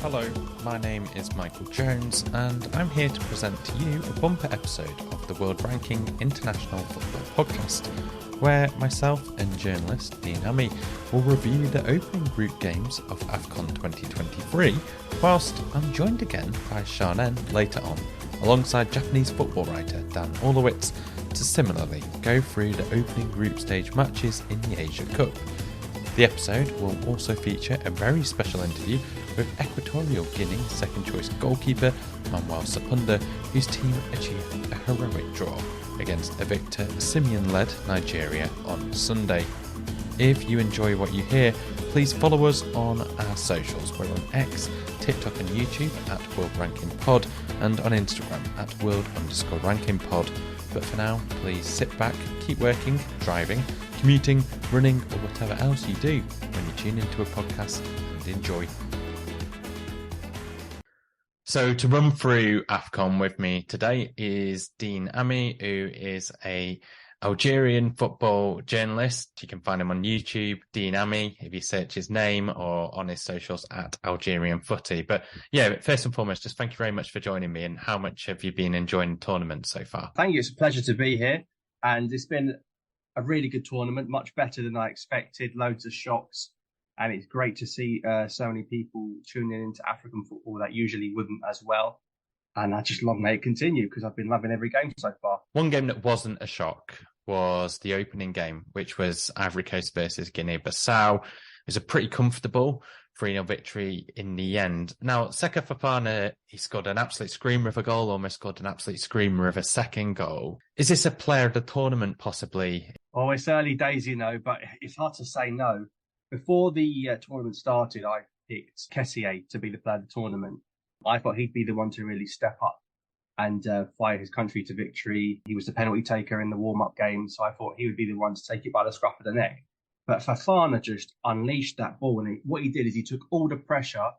Hello, my name is Michael Jones, and I'm here to present to you a bumper episode of the World Ranking International Football Podcast, where myself and journalist Dean Ammi will review the opening group games of Afcon 2023, whilst I'm joined again by Sha Nen later on, alongside Japanese football writer Dan Orlowitz, to similarly go through the opening group stage matches in the Asia Cup. The episode will also feature a very special interview with Equatorial Guinea second-choice goalkeeper Manuel Sapunga, whose team achieved a heroic draw against a Victor Simeon-led Nigeria on Sunday. If you enjoy what you hear, please follow us on our socials. We're on X, TikTok and YouTube at World Ranking Pod, and on Instagram at World_Ranking Pod. But for now, please sit back, keep working, driving, commuting, running, or whatever else you do when you tune into a podcast, and enjoy. So to run through Afcon with me today is Dean Ammi, who is a Algerian football journalist. You can find him on YouTube, Dean Ammi, if you search his name, or on his socials at Algerian Footy. But yeah, first and foremost, just thank you very much for joining me. And how much have you been enjoying the tournament so far? Thank you. It's a pleasure to be here. And it's been a really good tournament, much better than I expected. Loads of shocks. And it's great to see so many people tuning into African football that usually wouldn't as well. And I just long may it continue because I've been loving every game so far. One game that wasn't a shock was the opening game, which was Ivory Coast versus Guinea-Bissau. It was a pretty comfortable 3-0 victory in the end. Now, Seko Fofana, he scored an absolute screamer of a goal, almost scored an absolute screamer of a second goal. Is this a player of the tournament, possibly? Oh, it's early days, but it's hard to say no. Before the tournament started, I picked Kessié to be the player of the tournament. I thought he'd be the one to really step up and fire his country to victory. He was the penalty taker in the warm-up game, so I thought he would be the one to take it by the scruff of the neck. But Fofana just unleashed that ball, and what he did is he took all the pressure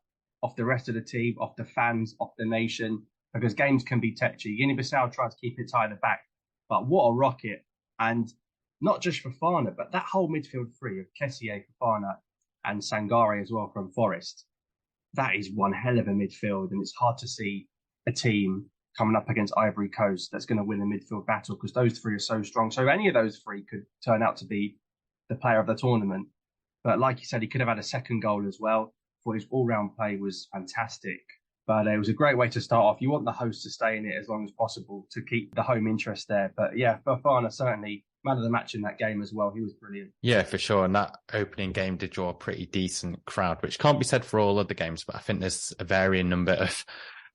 off the rest of the team, off the fans, off the nation, because games can be tetchy. Guinea-Bissau tried to keep it tight at the back, but what a rocket. And not just Fofana, but that whole midfield three of Kessié, Fofana, and Sangare as well from Forest. That is one hell of a midfield, and it's hard to see a team coming up against Ivory Coast that's going to win a midfield battle because those three are so strong. So any of those three could turn out to be the player of the tournament. But like you said, he could have had a second goal as well. For his all-round play was fantastic. But it was a great way to start off. You want the host to stay in it as long as possible to keep the home interest there. But yeah, Fofana certainly man of the match in that game as well. He was brilliant. Yeah, for sure. And that opening game did draw a pretty decent crowd, which can't be said for all of the games, but I think there's a varying number of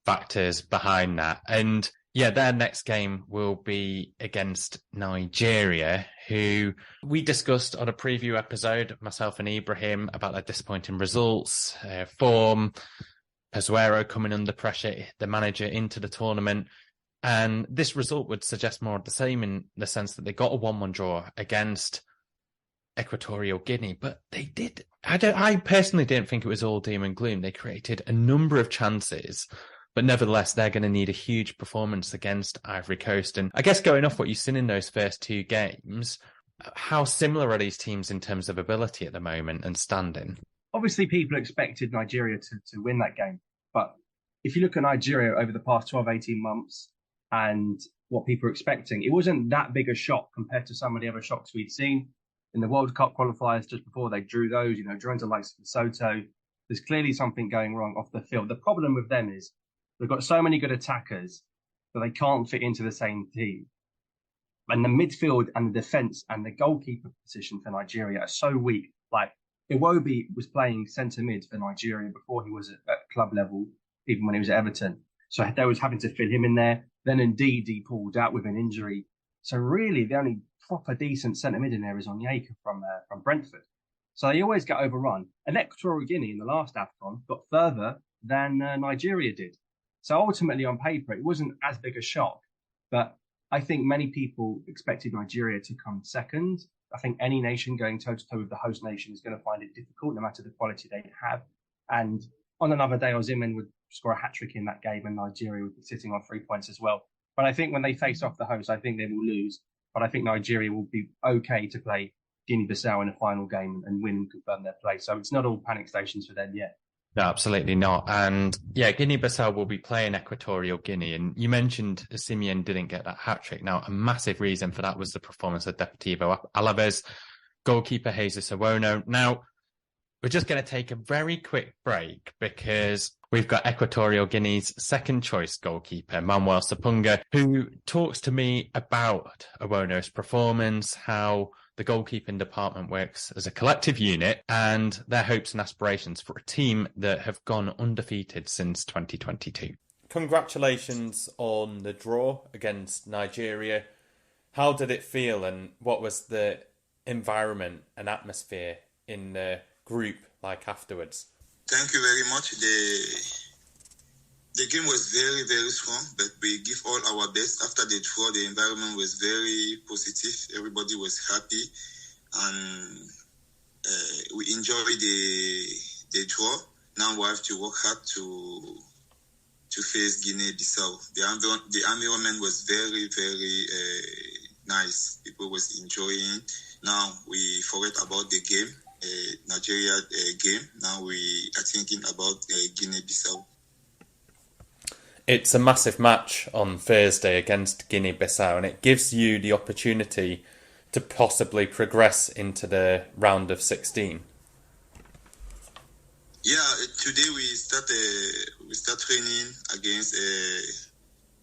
factors behind that. And yeah, their next game will be against Nigeria, who we discussed on a preview episode, myself and Ibrahim, about their disappointing results, form, Pezuero coming under pressure, the manager into the tournament. And this result would suggest more of the same in the sense that they got a 1-1 draw against Equatorial Guinea, but they did. I personally didn't think it was all doom and gloom. They created a number of chances, but nevertheless, they're going to need a huge performance against Ivory Coast. And I guess going off what you've seen in those first two games, how similar are these teams in terms of ability at the moment and standing? Obviously, people expected Nigeria to win that game. But if you look at Nigeria over the past 12, 18 months and what people are expecting, it wasn't that big a shock compared to some of the other shocks we'd seen in the World Cup qualifiers just before they drew those, drawing to likes of Lesotho. There's clearly something going wrong off the field. The problem with them is they've got so many good attackers that they can't fit into the same team. And the midfield and the defence and the goalkeeper position for Nigeria are so weak. Like, Iwobi was playing centre mid for Nigeria before he was at club level, even when he was at Everton. So they was having to fit him in there. Then indeed he pulled out with an injury. So really the only proper decent centre mid in there is Onyeka from Brentford. So they always get overrun. And Equatorial Guinea in the last Afcon got further than Nigeria did. So ultimately on paper, it wasn't as big a shock. But I think many people expected Nigeria to come second. I think any nation going toe-to-toe with the host nation is going to find it difficult, no matter the quality they have. And on another day, Osimhen would score a hat-trick in that game and Nigeria would be sitting on 3 points as well. But I think when they face off the host, I think they will lose. But I think Nigeria will be okay to play Guinea-Bissau in a final game and win and confirm their place. So it's not all panic stations for them yet. No, absolutely not. And yeah, Guinea-Bissau will be playing Equatorial Guinea. And you mentioned Simeon didn't get that hat-trick. Now, a massive reason for that was the performance of Deportivo Alaves, goalkeeper Jesus Owono. Now, we're just going to take a very quick break because we've got Equatorial Guinea's second choice goalkeeper, Manuel Sapunga, who talks to me about Owono's performance, how the goalkeeping department works as a collective unit, and their hopes and aspirations for a team that have gone undefeated since 2022. Congratulations on the draw against Nigeria. How did it feel, and what was the environment and atmosphere in the group like afterwards? Thank you very much. The game was very, very strong, but we give all our best. After the draw, the environment was very positive. Everybody was happy, and we enjoyed the draw. Now we have to work hard to face Guinea-Bissau. The environment was very, very nice. People was enjoying. Now we forget about the game, Nigeria game. Now we are thinking about Guinea-Bissau. It's a massive match on Thursday against Guinea-Bissau, and it gives you the opportunity to possibly progress into the round of 16. Yeah, today we start training against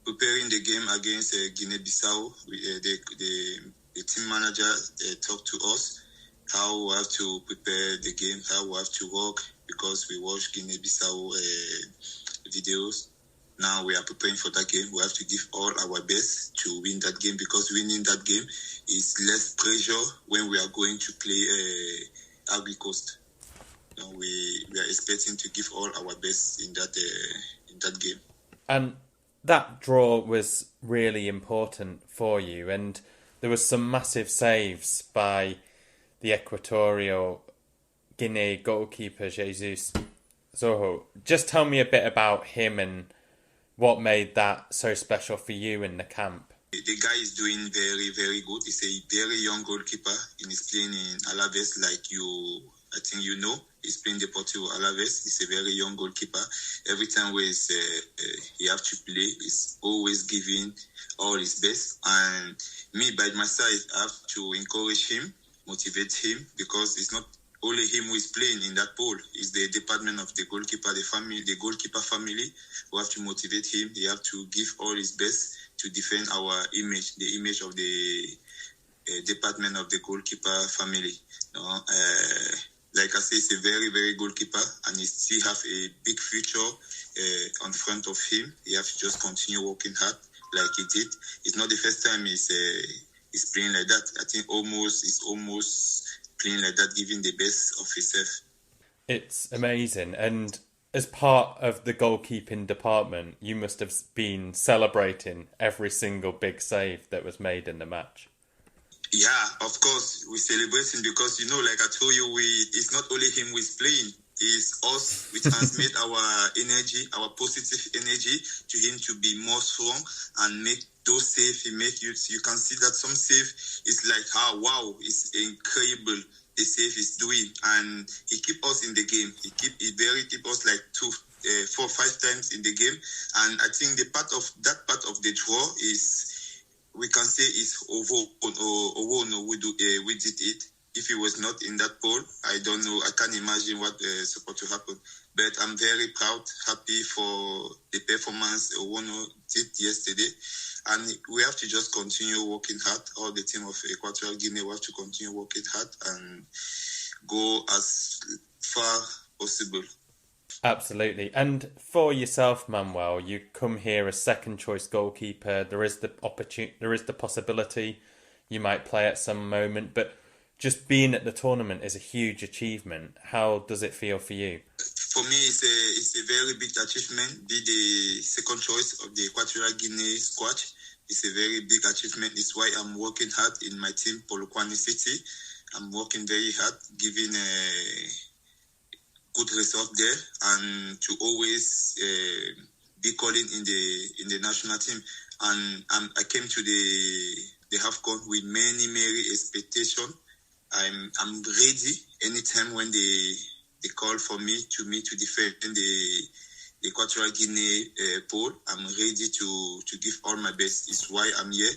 preparing the game against Guinea-Bissau. The team manager talked to us how we have to prepare the game, how we have to work, because we watch Guinea-Bissau videos. Now we are preparing for that game. We have to give all our best to win that game, because winning that game is less pressure when we are going to play Ivory Coast. We are expecting to give all our best in that game. And that draw was really important for you, and there was some massive saves by the Equatorial Guinea goalkeeper Jesus Zoho. Just tell me a bit about him and what made that so special for you in the camp. The guy is doing very, very good. He's a very young goalkeeper, and he's playing in Alaves, I think you know. He's playing Deportivo Alaves. He's a very young goalkeeper. Every time he have to play, he's always giving all his best. And me, by my side, I have to encourage him, motivate him, because it's not only him who is playing in that pool. It's the department of the goalkeeper, the goalkeeper family, who have to motivate him. He have to give all his best to defend our image, the image of the department of the goalkeeper family. Like I say, he's a very, very goalkeeper, and he still have a big future on front of him. He have to just continue working hard like he did. It's not the first time he's playing like that. I think he's almost playing like that, giving the best of himself. It's amazing. And as part of the goalkeeping department, you must have been celebrating every single big save that was made in the match. Yeah, of course, we celebrating because, like I told you, it's not only him who is playing. It's us. We transmit our energy, our positive energy to him to be more strong and make those saves he make. You can see that some save is like, wow, it's incredible the save he's doing, and he keep us in the game. He keep us like 4 or 5 times in the game, and I think that part of the draw is, we can say, is Owono we did it. If he was not in that poll, I don't know. I can't imagine what is supposed to happen. But I'm very proud, happy for the performance Owono did yesterday. And we have to just continue working hard. All the team of Equatorial Guinea have to continue working hard and go as far possible. Absolutely. And for yourself, Manuel, you come here as second choice goalkeeper. There is the possibility you might play at some moment, but just being at the tournament is a huge achievement. How does it feel for you? For me, it's a very big achievement. Be the second choice of the Equatorial Guinea squad. It's a very big achievement. It's why I'm working hard in my team, Polokwane City. I'm working very hard, giving a good result there, and to always be calling in the national team. And I came to the Afcon with many expectations. I'm ready anytime when they they called for me to defend the Equatorial Guinea pole. I'm ready to give all my best. It's why I'm here.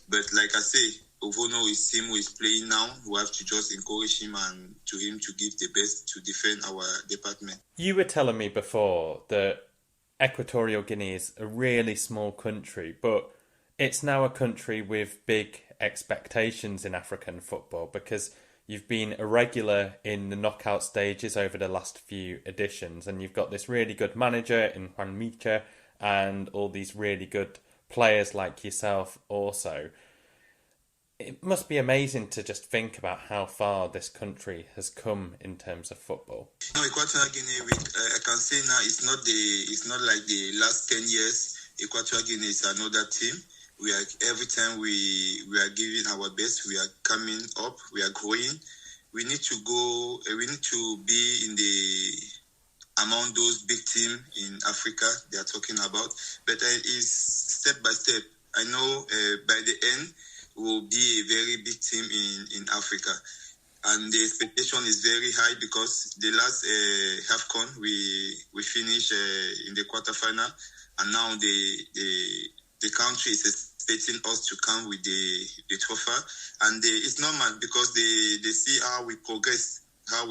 But like I say, Ovono is him who is playing now. We have to just encourage him and to him to give the best to defend our department. You were telling me before that Equatorial Guinea is a really small country, but it's now a country with big expectations in African football because you've been a regular in the knockout stages over the last few editions, and you've got this really good manager in Juan Micha and all these really good players like yourself also. It must be amazing to just think about how far this country has come in terms of football. No, Equatorial Guinea, I can say now it's not like the last 10 years. Equatorial Guinea is another team. We are every time we are giving our best. We are coming up. We are growing. We need to go. We need to be in among those big teams in Africa they are talking about. But it's step by step. I know by the end we will be a very big team in Africa, and the expectation is very high because the last Afcon we finished in the quarterfinal, and now the country is expecting us to come with the trophy, and it's normal because they see how we progress, how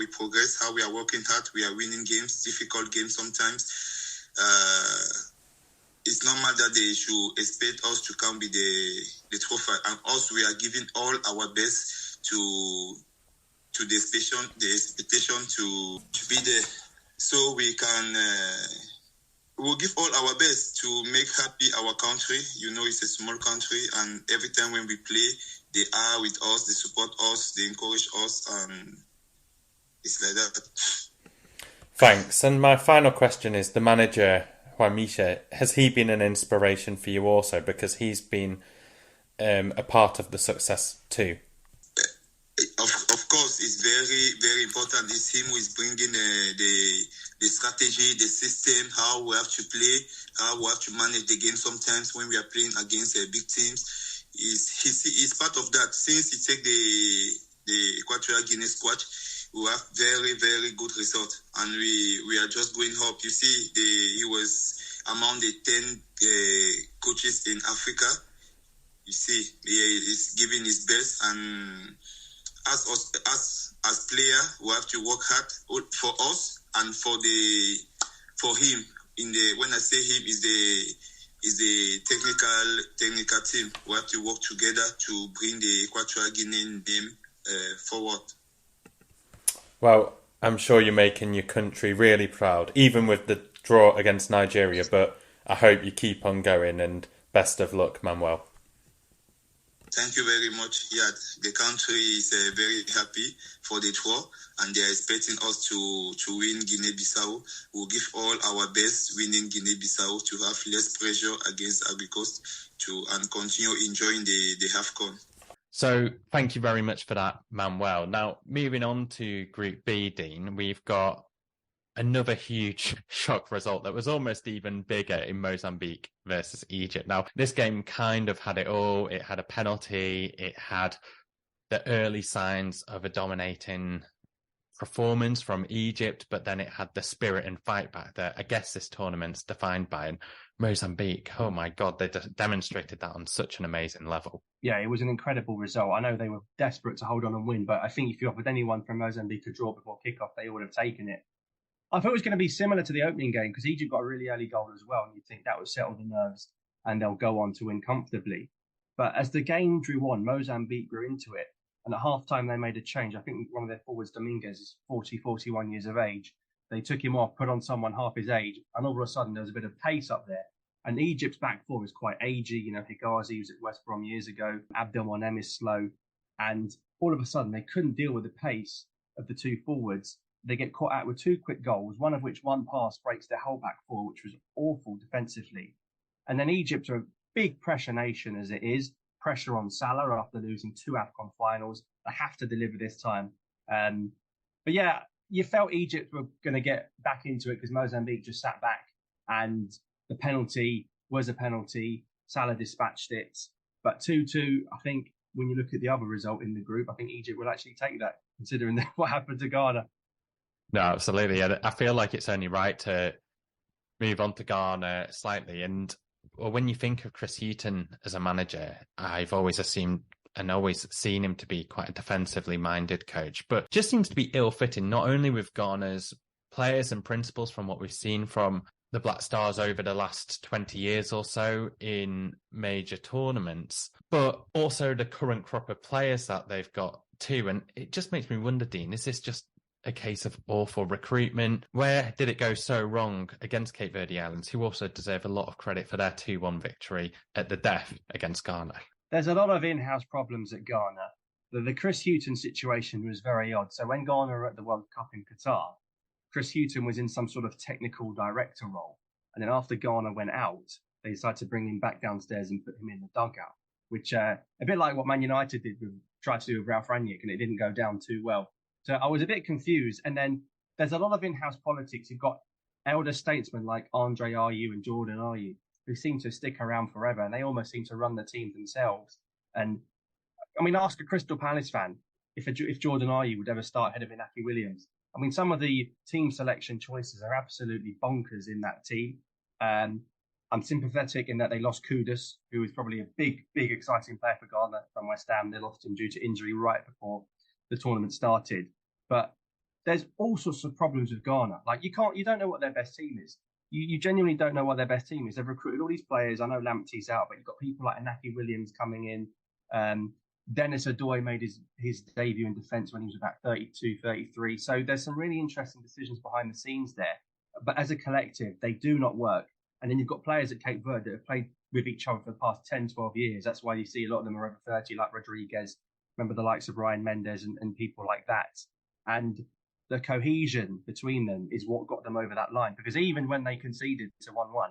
we are working hard, we are winning games, difficult games sometimes. It's normal that they should expect us to come with the trophy, and us we are giving all our best to the expectation to be there, so we can. We'll give all our best to make happy our country. You know, it's a small country, and every time when we play, they are with us, they support us, they encourage us, and it's like that. Thanks. And my final question is, the manager, Juan Micha, has he been an inspiration for you also? Because he's been a part of the success too. Of course, it's very, very important. It's him who is bringing the strategy, the system, how we have to play, how we have to manage the game sometimes when we are playing against big teams. He's part of that. Since he take the Equatorial Guinea squad, we have very, very good results. And we are just going up. You see, he was among the 10 coaches in Africa. You see, he is giving his best, and as player, we have to work hard for us and for him. When I say him, is the technical team. We have to work together to bring the Equatorial Guinean name forward. Well, I'm sure you're making your country really proud, even with the draw against Nigeria. But I hope you keep on going, and best of luck, Manuel. Thank you very much. Yeah, the country is very happy for the draw, and they are expecting us to win Guinea-Bissau. We'll give all our best winning Guinea-Bissau to have less pressure against Ivory Coast and continue enjoying the Afcon. So thank you very much for that, Manuel. Now, moving on to Group B, Dean, we've got another huge shock result that was almost even bigger in Mozambique versus Egypt. Now, this game kind of had it all. It had a penalty. It had the early signs of a dominating performance from Egypt, but then it had the spirit and fight back that I guess this tournament's defined by. And Mozambique, oh my God, they demonstrated that on such an amazing level. Yeah, it was an incredible result. I know they were desperate to hold on and win, but I think if you offered anyone from Mozambique a draw before kickoff, they would have taken it. I thought it was going to be similar to the opening game because Egypt got a really early goal as well, and you'd think that would settle the nerves and they'll go on to win comfortably. But as the game drew on, Mozambique grew into it, and at half-time they made a change. I think one of their forwards, Dominguez, is 41 years of age. They took him off, put on someone half his age, and all of a sudden there was a bit of pace up there. And Egypt's back four is quite agey. You know, Higazi was at West Brom years ago. Abdelmonem is slow. And all of a sudden they couldn't deal with the pace of the two forwards. They get caught out with two quick goals, one of which one pass breaks their whole back four, which was awful defensively. And then Egypt are a big pressure nation as it is. Pressure on Salah after losing two Afcon finals. They have to deliver this time. But yeah, you felt Egypt were going to get back into it because Mozambique just sat back, and the penalty was a penalty. Salah dispatched it. But 2-2, I think when you look at the other result in the group, I think Egypt will actually take that, considering what happened to Ghana. No, absolutely. And I feel like it's only right to move on to Ghana slightly. And when you think of Chris Hughton as a manager, I've always assumed and always seen him to be quite a defensively minded coach, but just seems to be ill-fitting, not only with Ghana's players and principles from what we've seen from the Black Stars over the last 20 years or so in major tournaments, but also the current crop of players that they've got too. And it just makes me wonder, Dean, is this just a case of awful recruitment? Where did it go so wrong against Cape Verde Islands, who also deserve a lot of credit for their 2-1 victory at the death against Ghana? There's a lot of in-house problems at Ghana. The Chris Hughton situation was very odd. So when Ghana were at the World Cup in Qatar, Chris Hughton was in some sort of technical director role. And then after Ghana went out, they decided to bring him back downstairs and put him in the dugout, which a bit like what Man United tried to do with Ralph Rangnick, and it didn't go down too well. So I was a bit confused. And then there's a lot of in-house politics. You've got elder statesmen like André Onana and Jordan Bos, who seem to stick around forever, and they almost seem to run the team themselves. And I mean, ask a Crystal Palace fan if Jordan Bos would ever start ahead of Inaki Williams. I mean, some of the team selection choices are absolutely bonkers in that team. I'm sympathetic in that they lost Kudus, who was probably a big, exciting player for Ghana from West Ham. They lost him due to injury right before the tournament started. But there's all sorts of problems with Ghana. Like you don't know what their best team is. You genuinely don't know what their best team is. They've recruited all these players. I know Lamptey's out, but you've got people like Inaki Williams coming in. Dennis Adoy made his debut in defence when he was about 32, 33. So there's some really interesting decisions behind the scenes there. But as a collective, they do not work. And then you've got players at Cape Verde that have played with each other for the past 10, 12 years. That's why you see a lot of them are over 30, like Rodriguez. Remember the likes of Ryan Mendes and people like that. And the cohesion between them is what got them over that line. Because even when they conceded to 1-1,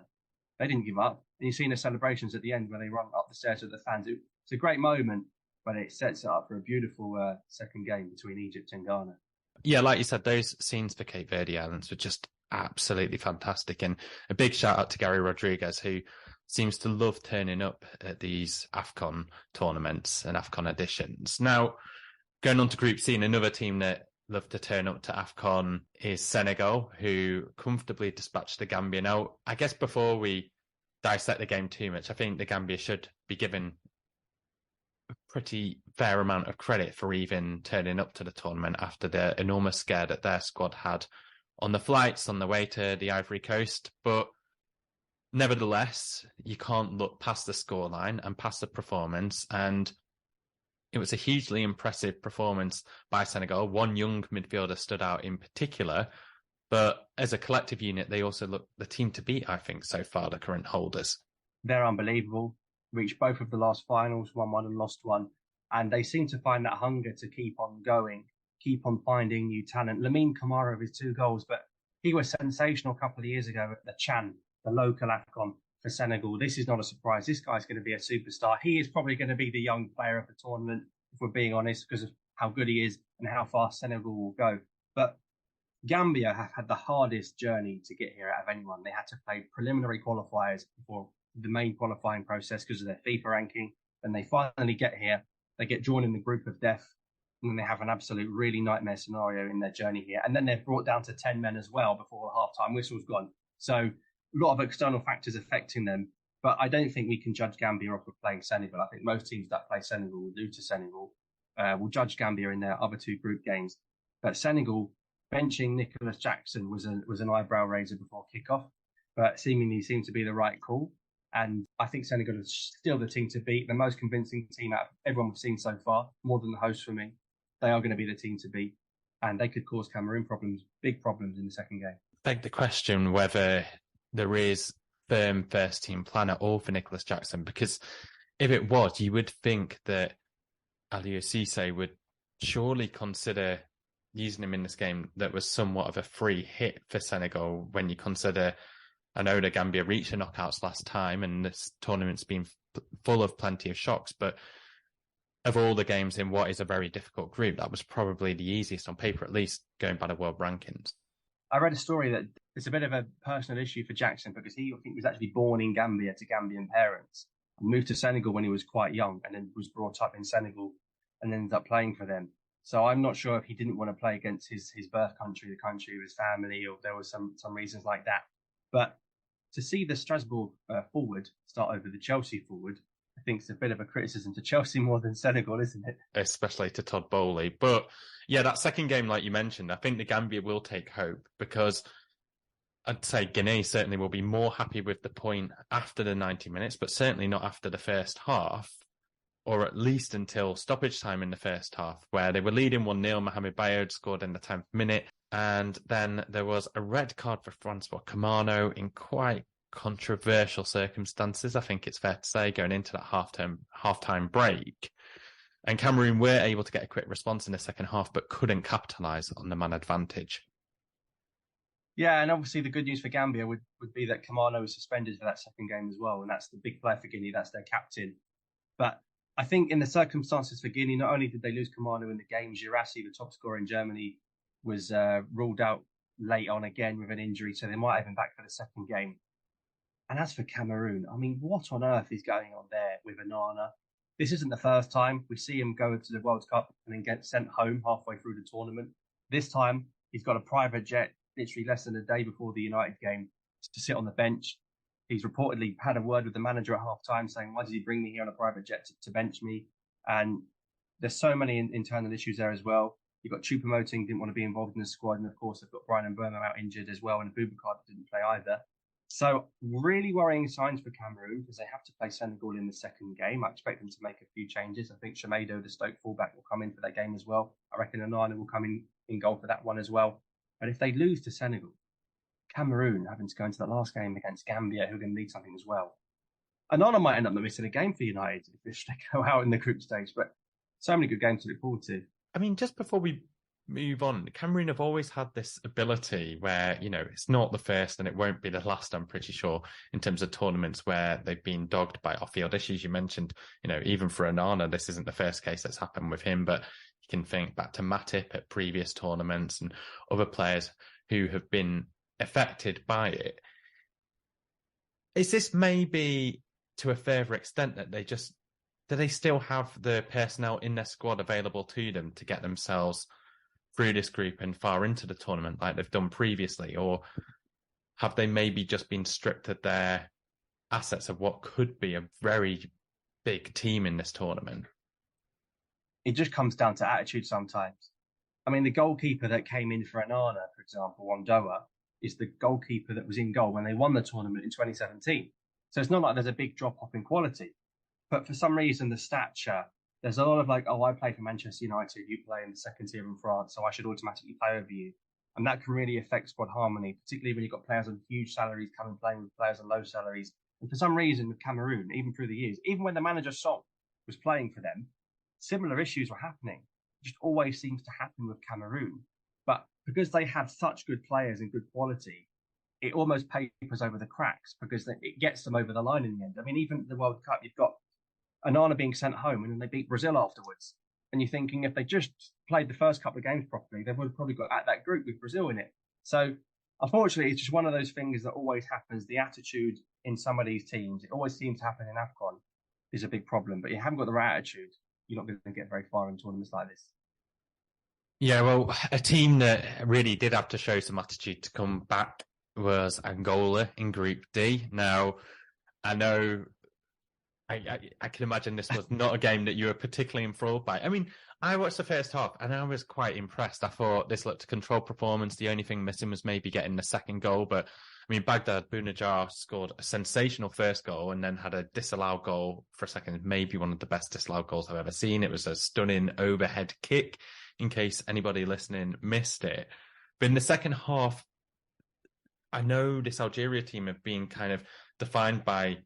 they didn't give up. And you've seen the celebrations at the end where they run up the stairs with the fans. It's a great moment, but it sets it up for a beautiful second game between Egypt and Ghana. Yeah, like you said, those scenes for Cape Verde Islands were just absolutely fantastic. And a big shout out to Gary Rodriguez, who seems to love turning up at these Afcon tournaments and Afcon editions. Now, going on to Group C, another team that love to turn up to Afcon is Senegal, who comfortably dispatched the Gambia. Now, I guess before we dissect the game too much, I think the Gambia should be given a pretty fair amount of credit for even turning up to the tournament after the enormous scare that their squad had on the flights on the way to the Ivory Coast. But nevertheless, you can't look past the scoreline and past the performance. And it was a hugely impressive performance by Senegal. One young midfielder stood out in particular, but as a collective unit, they also look the team to beat, I think, so far, the current holders. They're unbelievable. Reached both of the last finals, won one and lost one. And they seem to find that hunger to keep on going, keep on finding new talent. Lamine Camara with 2 goals, but he was sensational a couple of years ago at the Chan, the local Afcon for Senegal. This is not a surprise. This guy's going to be a superstar. He is probably going to be the young player of the tournament, if we're being honest, because of how good he is and how fast Senegal will go. But Gambia have had the hardest journey to get here out of anyone. They had to play preliminary qualifiers before the main qualifying process because of their FIFA ranking. And they finally get here. They get drawn in the group of death. And then they have an absolute really nightmare scenario in their journey here. And then they're brought down to 10 men as well before the half-time whistle's gone. So a lot of external factors affecting them. But I don't think we can judge Gambia off of playing Senegal. I think most teams that play Senegal will do to Senegal. Will judge Gambia in their other 2 group games. But Senegal benching Nicolas Jackson was an eyebrow raiser before kickoff, but seemingly seemed to be the right call. And I think Senegal is still the team to beat, the most convincing team out of everyone we've seen so far, more than the host for me. They are going to be the team to beat, and they could cause Cameroon problems, big problems in the second game. Beg the question whether there is firm first team plan at all for Nicolas Jackson, because if it was, you would think that Aliou Cissé would surely consider using him in this game that was somewhat of a free hit for Senegal when you consider, I know that Gambia reached the knockouts last time and this tournament's been full of plenty of shocks, but of all the games in what is a very difficult group, that was probably the easiest on paper, at least going by the world rankings. I read a story that it's a bit of a personal issue for Jackson because he, I think, was actually born in Gambia to Gambian parents, moved to Senegal when he was quite young and then was brought up in Senegal and ended up playing for them. So I'm not sure if he didn't want to play against his birth country, the country of his family, or there was some reasons like that. But to see the Strasbourg forward start over the Chelsea forward, I think it's a bit of a criticism to Chelsea more than Senegal, isn't it? Especially to Todd Bowley. But yeah, that second game, like you mentioned, I think the Gambia will take hope, because I'd say Guinea certainly will be more happy with the point after the 90 minutes, but certainly not after the first half, or at least until stoppage time in the first half, where they were leading 1-0. Mohamed Bayod scored in the 10th minute. And then there was a red card for Francois Camano in quite controversial circumstances, I think it's fair to say, going into that half-time break. And Cameroon were able to get a quick response in the second half, but couldn't capitalise on the man advantage. Yeah, and obviously the good news for Gambia would be that Camano was suspended for that second game as well, and that's the big player for Guinea, that's their captain. But I think in the circumstances for Guinea, not only did they lose Camano in the game, Girassi, the top scorer in Germany, was ruled out late on again with an injury, so they might have him back for the second game. And as for Cameroon, I mean, what on earth is going on there with Onana? This isn't the first time we see him go to the World Cup and then get sent home halfway through the tournament. This time, he's got a private jet literally less than a day before the United game to sit on the bench. He's reportedly had a word with the manager at half-time saying, why did he bring me here on a private jet to bench me? And there's so many internal issues there as well. You've got Choupo-Moting didn't want to be involved in the squad. And of course, they've got Brian Mbeumo out injured as well. And Boubacar didn't play either. So really worrying signs for Cameroon, because they have to play Senegal in the second game. I expect them to make a few changes. I think Semedo, the Stoke fullback, will come in for that game as well. I reckon Onana will come in goal for that one as well. But if they lose to Senegal, Cameroon having to go into the last game against Gambia, who are going to need something as well. Onana might end up missing a game for United if they go out in the group stage. But so many good games to look forward to. I mean, just before we move on, Cameroon have always had this ability where, you know, it's not the first and it won't be the last, I'm pretty sure, in terms of tournaments where they've been dogged by off-field issues. You mentioned, you know, even for Onana, this isn't the first case that's happened with him, but you can think back to Matip at previous tournaments and other players who have been affected by it. Is this maybe to a further extent that do they still have the personnel in their squad available to them to get themselves through this group and far into the tournament like they've done previously? Or have they maybe just been stripped of their assets of what could be a very big team in this tournament? It just comes down to attitude sometimes. I mean, the goalkeeper that came in for Onana, for example, Wandoa, is the goalkeeper that was in goal when they won the tournament in 2017. So it's not like there's a big drop-off in quality. But for some reason, the stature, there's a lot of like, oh, I play for Manchester United, you play in the second tier in France, so I should automatically play over you. And that can really affect squad harmony, particularly when you've got players on huge salaries coming playing with players on low salaries. And for some reason with Cameroon, even through the years, even when the manager Song was playing for them, similar issues were happening. It just always seems to happen with Cameroon. But because they have such good players and good quality, it almost papers over the cracks because it gets them over the line in the end. I mean, even the World Cup, you've got Onana being sent home and then they beat Brazil afterwards. And you're thinking if they just played the first couple of games properly, they would have probably got at that group with Brazil in it. So unfortunately, it's just one of those things that always happens. The attitude in some of these teams, it always seems to happen in Afcon, is a big problem. But you haven't got the right attitude, you're not going to get very far in tournaments like this. Yeah, well, a team that really did have to show some attitude to come back was Angola in Group D. Now, I know I can imagine this was not a game that you were particularly enthralled by. I mean, I watched the first half and I was quite impressed. I thought this looked a controlled performance. The only thing missing was maybe getting the second goal. But I mean, Baghdad Bounajar scored a sensational first goal and then had a disallowed goal for a second. Maybe one of the best disallowed goals I've ever seen. It was a stunning overhead kick, in case anybody listening missed it. But in the second half, I know this Algeria team have been kind of defined by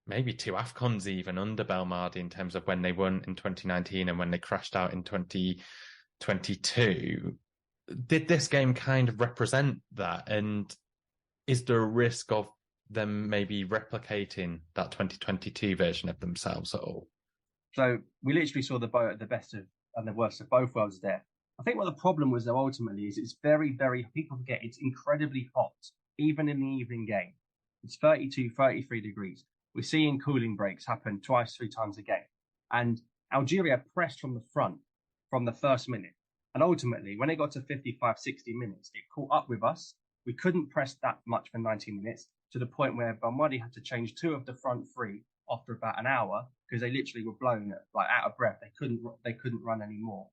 maybe two Afcons even under Belmadi in terms of when they won in 2019 and when they crashed out in 2022. Did this game kind of represent that? And is there a risk of them maybe replicating that 2022 version of themselves at all? So we literally saw the best of and the worst of both worlds there. I think what the problem was though ultimately is it's very, very, people forget it's incredibly hot, even in the evening game. It's 32, 33 degrees. We're seeing cooling breaks happen twice, 3 times a game. And Algeria pressed from the front from the first minute. And ultimately, when it got to 55, 60 minutes, it caught up with us. We couldn't press that much for 90 minutes, to the point where Belmadi had to change 2 of the front 3 after about an hour, because they literally were blown out of breath. They couldn't run anymore.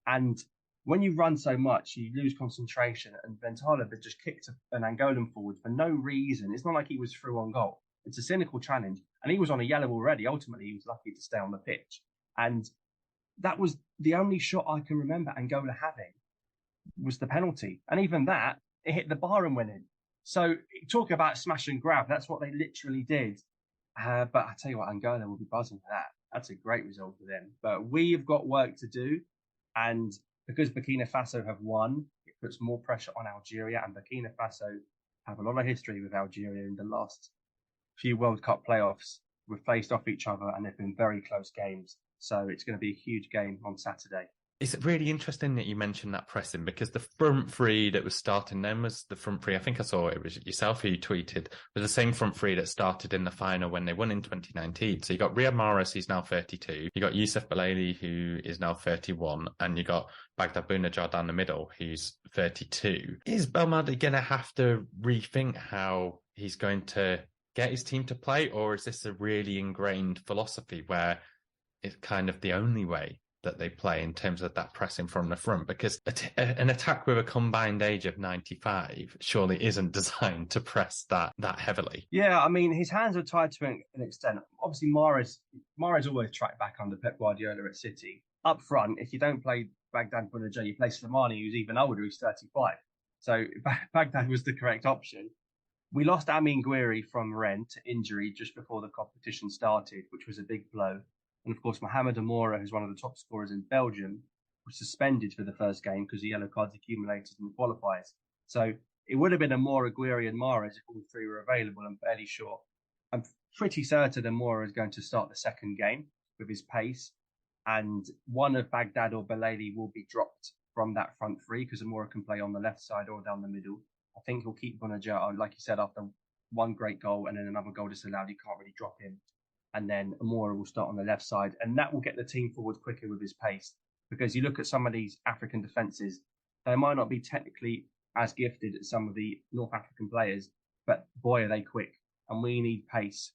And when you run so much, you lose concentration. And Bentala just kicked an Angolan forward for no reason. It's not like he was through on goal. It's a cynical challenge. And he was on a yellow already. Ultimately, he was lucky to stay on the pitch. And that was the only shot I can remember Angola having, was the penalty. And even that, it hit the bar and went in. So talk about smash and grab. That's what they literally did. But I tell you what, Angola will be buzzing for that. That's a great result for them. But we've got work to do. And because Burkina Faso have won, it puts more pressure on Algeria. And Burkina Faso have a lot of history with Algeria in the last few World Cup playoffs. We've faced off each other and they've been very close games. So it's going to be a huge game on Saturday. It's really interesting that you mentioned that pressing, because the front 3 that was starting then was the front 3. I think I saw it was yourself who tweeted, was the same front 3 that started in the final when they won in 2019. So you got Riyad Mahrez, who's now 32. You got Youssef Msakni, who is now 31. And you got Baghdad Bounedjah down the middle, who's 32. Is Belmadi going to have to rethink how he's going to get his team to play? Or is this a really ingrained philosophy where it's kind of the only way that they play in terms of that pressing from the front? Because an attack with a combined age of 95 surely isn't designed to press that heavily. Yeah, I mean, his hands are tied to an extent. Obviously, Mahrez always tracked back under Pep Guardiola at City. Up front, if you don't play Baghdad Bounedjah, you play Slimani, who's even older, he's 35. So Baghdad was the correct option. We lost Amine Gouiri from Rennes to injury just before the competition started, which was a big blow. And of course, Mohamed Amoura, who's one of the top scorers in Belgium, was suspended for the first game because the yellow cards accumulated in the qualifiers. So it would have been Amoura, Gouiri and Mahrez if all 3 were available. I'm fairly sure. I'm pretty certain Amoura is going to start the second game with his pace. And one of Baghdad or Belali will be dropped from that front 3 because Amoura can play on the left side or down the middle. I think he'll keep Bounedjah, like you said, after one great goal and then another goal disallowed. You can't really drop him. And then Amoura will start on the left side. And that will get the team forward quicker with his pace. Because you look at some of these African defences, they might not be technically as gifted as some of the North African players, but boy, are they quick. And we need pace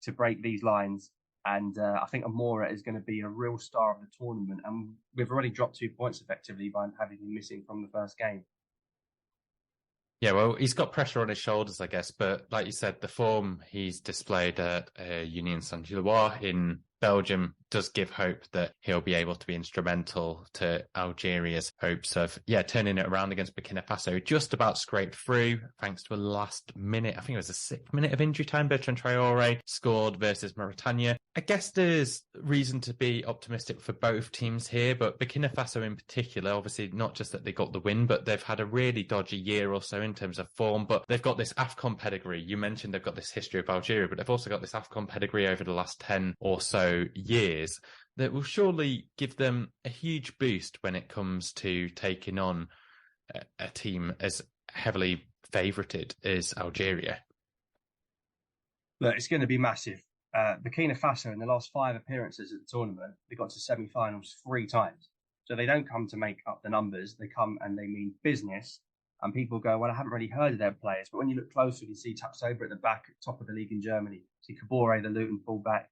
to break these lines. And I think Amoura is going to be a real star of the tournament. And we've already dropped 2 points effectively by having him missing from the first game. Yeah, well, he's got pressure on his shoulders, I guess. But like you said, the form he's displayed at Union Saint-Gilloise in Belgium does give hope that he'll be able to be instrumental to Algeria's hopes of, turning it around against Burkina Faso. Just about scraped through thanks to a last minute, I think it was a 6th minute of injury time. Bertrand Traore scored versus Mauritania. I guess there's reason to be optimistic for both teams here, but Burkina Faso in particular, obviously not just that they got the win, but they've had a really dodgy year or so in terms of form, but they've got this Afcon pedigree. You mentioned they've got this history of Algeria, but they've also got this Afcon pedigree over the last 10 or so years that will surely give them a huge boost when it comes to taking on a team as heavily favoured as Algeria. Look, it's going to be massive. Burkina Faso, in the last 5 appearances at the tournament, they got to semi-finals 3 times. So they don't come to make up the numbers. They come and they mean business. And people go, well, I haven't really heard of their players. But when you look closer, you see Tapsoba at the back, at the top of the league in Germany. You see Kabore, the Luton fullback.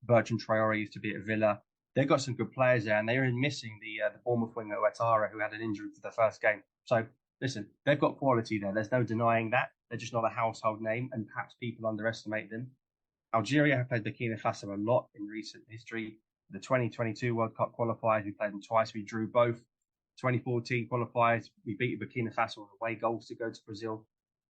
Bertrand Traore used to be at Villa. They've got some good players there, and they're missing the Bournemouth winger Ouattara, who had an injury for the first game. So, listen, they've got quality there. There's no denying that. They're just not a household name, and perhaps people underestimate them. Algeria have played Burkina Faso a lot in recent history. The 2022 World Cup qualifiers, we played them twice. We drew both. 2014 qualifiers, we beat Burkina Faso on away goals to go to Brazil.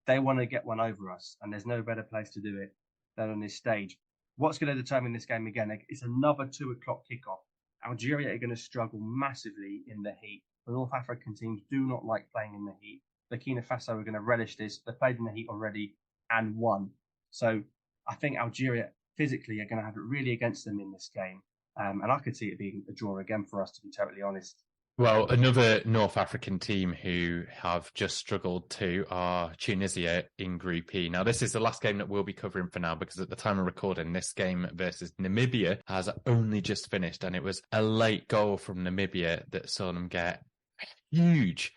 They want to get one over us, and there's no better place to do it than on this stage. What's going to determine this game again? It's another 2 o'clock kickoff. Algeria are going to struggle massively in the heat. The North African teams do not like playing in the heat. Burkina Faso are going to relish this. They've played in the heat already and won. So I think Algeria physically are going to have it really against them in this game. And I could see it being a draw again for us, to be totally honest. Well, another North African team who have just struggled too are Tunisia in Group E. Now, this is the last game that we'll be covering for now, because at the time of recording, this game versus Namibia has only just finished, and it was a late goal from Namibia that saw them get a huge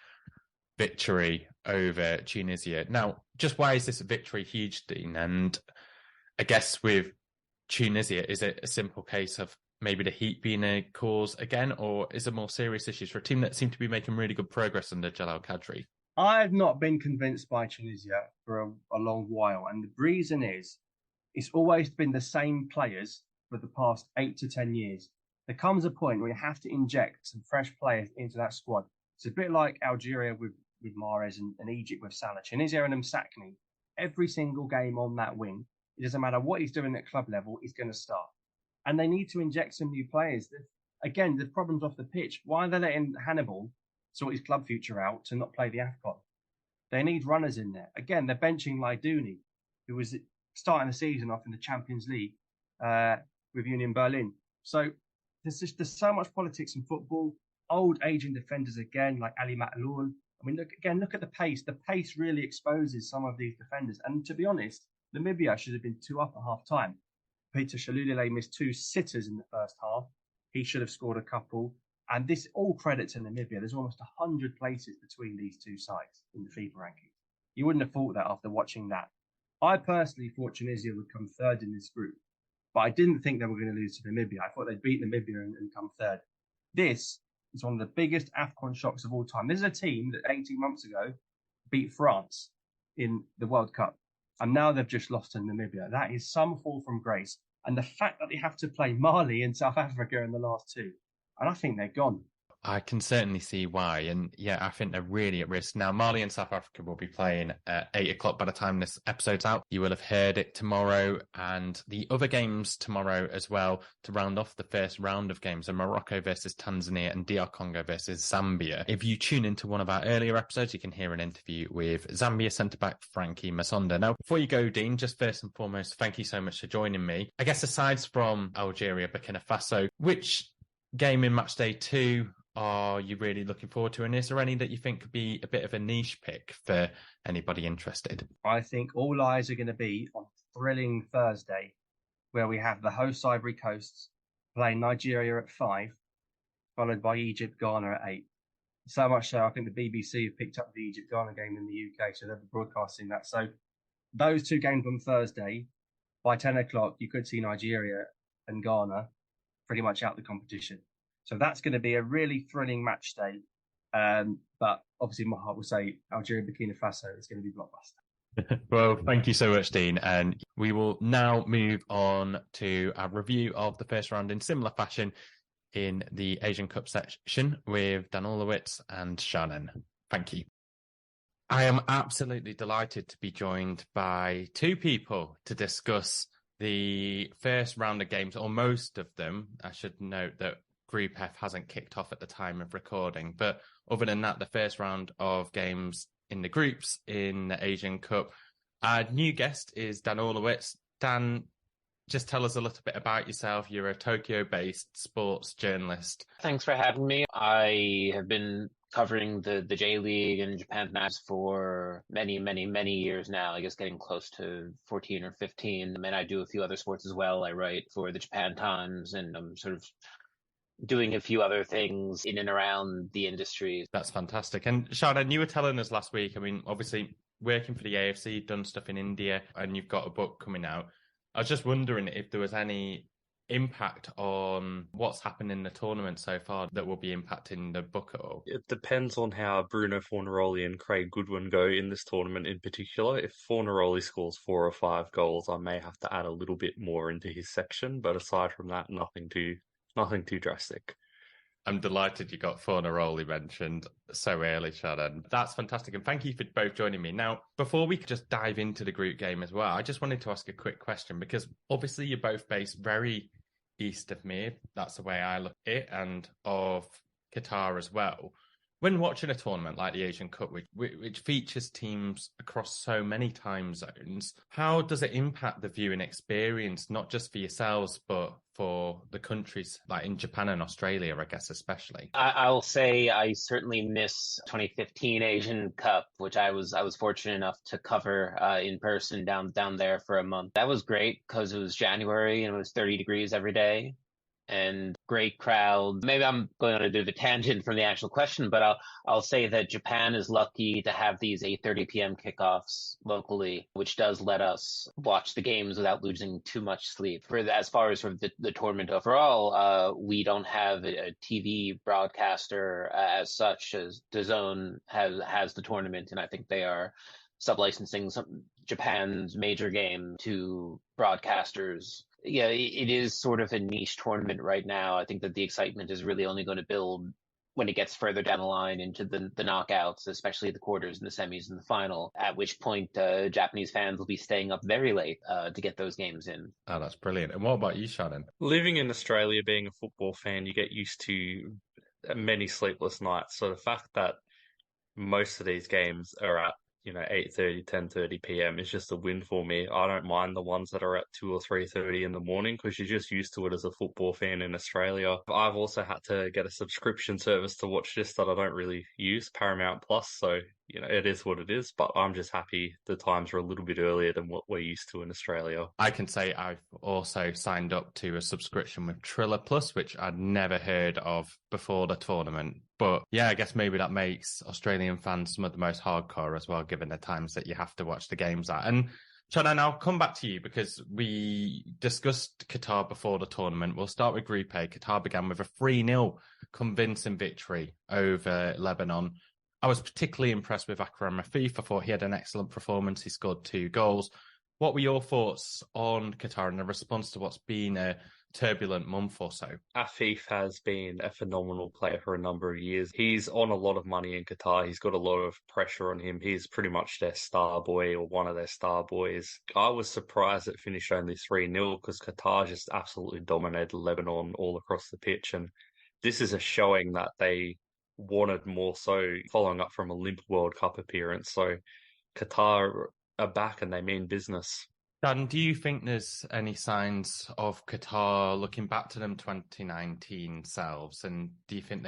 victory over Tunisia. Now, just why is this a victory huge, Dean? And I guess with Tunisia, is it a simple case of maybe the heat being a cause again, or is there more serious issues for a team that seemed to be making really good progress under Jalal Kadri? I've not been convinced by Tunisia for a long while. And the reason is, it's always been the same players for the past 8 to 10 years. There comes a point where you have to inject some fresh players into that squad. It's a bit like Algeria with Mahrez and Egypt with Salah. Tunisia and Msakni, every single game on that wing, it doesn't matter what he's doing at club level, he's going to start. And they need to inject some new players. Again, the problem's off the pitch. Why are they letting Hannibal sort his club future out to not play the Afcon? They need runners in there. Again, they're benching Laidouni, who was starting the season off in the Champions League with Union Berlin. So there's so much politics in football. Old aging defenders again, like Ali Matloul. I mean, look at the pace. The pace really exposes some of these defenders. And to be honest, Namibia should have been 2 up at half time. Peter Shalulile missed 2 sitters in the first half. He should have scored a couple. And this all credit to Namibia. There's almost 100 places between these two sides in the FIFA rankings. You wouldn't have thought that after watching that. I personally thought Tunisia would come third in this group, but I didn't think they were going to lose to Namibia. I thought they'd beat Namibia and come third. This is one of the biggest AFCON shocks of all time. This is a team that 18 months ago beat France in the World Cup. And now they've just lost to Namibia. That is some fall from grace. And the fact that they have to play Mali and South Africa in the last 2, and I think they're gone. I can certainly see why. And yeah, I think they're really at risk. Now, Mali and South Africa will be playing at 8 o'clock by the time this episode's out. You will have heard it tomorrow, and the other games tomorrow as well to round off the first round of games are Morocco versus Tanzania and DR Congo versus Zambia. If you tune into one of our earlier episodes, you can hear an interview with Zambia centre-back Frankie Masonda. Now, before you go, Dean, just first and foremost, thank you so much for joining me. I guess aside from Algeria, Burkina Faso, which game in match day 2 are you really looking forward to? And is there any that you think could be a bit of a niche pick for anybody interested? I think all eyes are going to be on thrilling Thursday, where we have the host Ivory Coast playing Nigeria at 5, followed by Egypt, Ghana at 8. So much so, I think the BBC have picked up the Egypt-Ghana game in the UK, so they'll be broadcasting that. So those 2 games on Thursday, by 10 o'clock, you could see Nigeria and Ghana pretty much out the competition. So that's going to be a really thrilling match day. But obviously my heart will say Algeria, Burkina Faso is going to be blockbuster. Well, thank you so much, Dean. And we will now move on to a review of the first round in similar fashion in the Asian Cup section with Dan Orlowitz and Sha Nen. Thank you. I am absolutely delighted to be joined by 2 people to discuss the first round of games, or most of them. I should note that Group F hasn't kicked off at the time of recording. But other than that, the first round of games in the groups in the Asian Cup. Our new guest is Dan Orlowitz. Dan, just tell us a little bit about yourself. You're a Tokyo-based sports journalist. Thanks for having me. I have been covering the J League and Japan matches for many, many, many years now. I guess getting close to 14 or 15. And I do a few other sports as well. I write for the Japan Times, and I'm sort of doing a few other things in and around the industry. That's fantastic. And Sha Nen, you were telling us last week, I mean, obviously working for the AFC, done stuff in India, and you've got a book coming out. I was just wondering if there was any impact on what's happened in the tournament so far that will be impacting the book at all. It depends on how Bruno Fornaroli and Craig Goodwin go in this tournament in particular. If Fornaroli scores 4 or 5 goals, I may have to add a little bit more into his section, but aside from that, nothing too drastic. I'm delighted you got Fornaroli mentioned so early, Sha Nen. That's fantastic. And thank you for both joining me. Now, before we could just dive into the group game as well, I just wanted to ask a quick question, because obviously you're both based very east of me. That's the way I look at it, and of Qatar as well. when watching a tournament like the Asian Cup, which features teams across so many time zones, how does it impact the viewing experience, not just for yourselves, but for the countries like in Japan and Australia, I guess, especially? I'll say I certainly miss 2015 Asian Cup, which I was fortunate enough to cover in person down there for a month. That was great because it was January and it was 30 degrees every day and great crowd. Maybe I'm going on a bit of a tangent from the actual question, but I'll say that Japan is lucky to have these 8:30 p.m. kickoffs locally, which does let us watch the games without losing too much sleep. As far as sort of the tournament overall, we don't have a TV broadcaster as such. As DAZN has the tournament, and I think they are sublicensing Japan's major game to broadcasters. Yeah, it is sort of a niche tournament right now. I think that the excitement is really only going to build when it gets further down the line into the knockouts, especially the quarters and the semis and the final, at which point Japanese fans will be staying up very late to get those games in. Oh, that's brilliant. And what about you, Sha Nen? Living in Australia, being a football fan, you get used to many sleepless nights. So the fact that most of these games are at 8:30, 10:30 p.m. is just a win for me. I don't mind the ones that are at 2 or 3:30 in the morning because you're just used to it as a football fan in Australia. I've also had to get a subscription service to watch this that I don't really use, Paramount Plus. So, it is what it is, but I'm just happy the times are a little bit earlier than what we're used to in Australia. I can say I've also signed up to a subscription with Triller Plus, which I'd never heard of before the tournament. But yeah, I guess maybe that makes Australian fans some of the most hardcore as well, given the times that you have to watch the games at. And Sha Nen, I'll come back to you because we discussed Qatar before the tournament. We'll start with Group A. Qatar began with a 3-0 convincing victory over Lebanon. I was particularly impressed with Akram Afif. I thought he had an excellent performance. He scored 2 goals. What were your thoughts on Qatar and the response to what's been a turbulent month or so? Afif has been a phenomenal player for a number of years. He's on a lot of money in Qatar. He's got a lot of pressure on him. He's pretty much their star boy or one of their star boys. I was surprised it finished only 3-0 because Qatar just absolutely dominated Lebanon all across the pitch. And this is a showing that they wanted more so following up from Olympic World Cup appearance. So Qatar are back and they mean business. Dan, do you think there's any signs of Qatar looking back to them 2019 selves? And do you think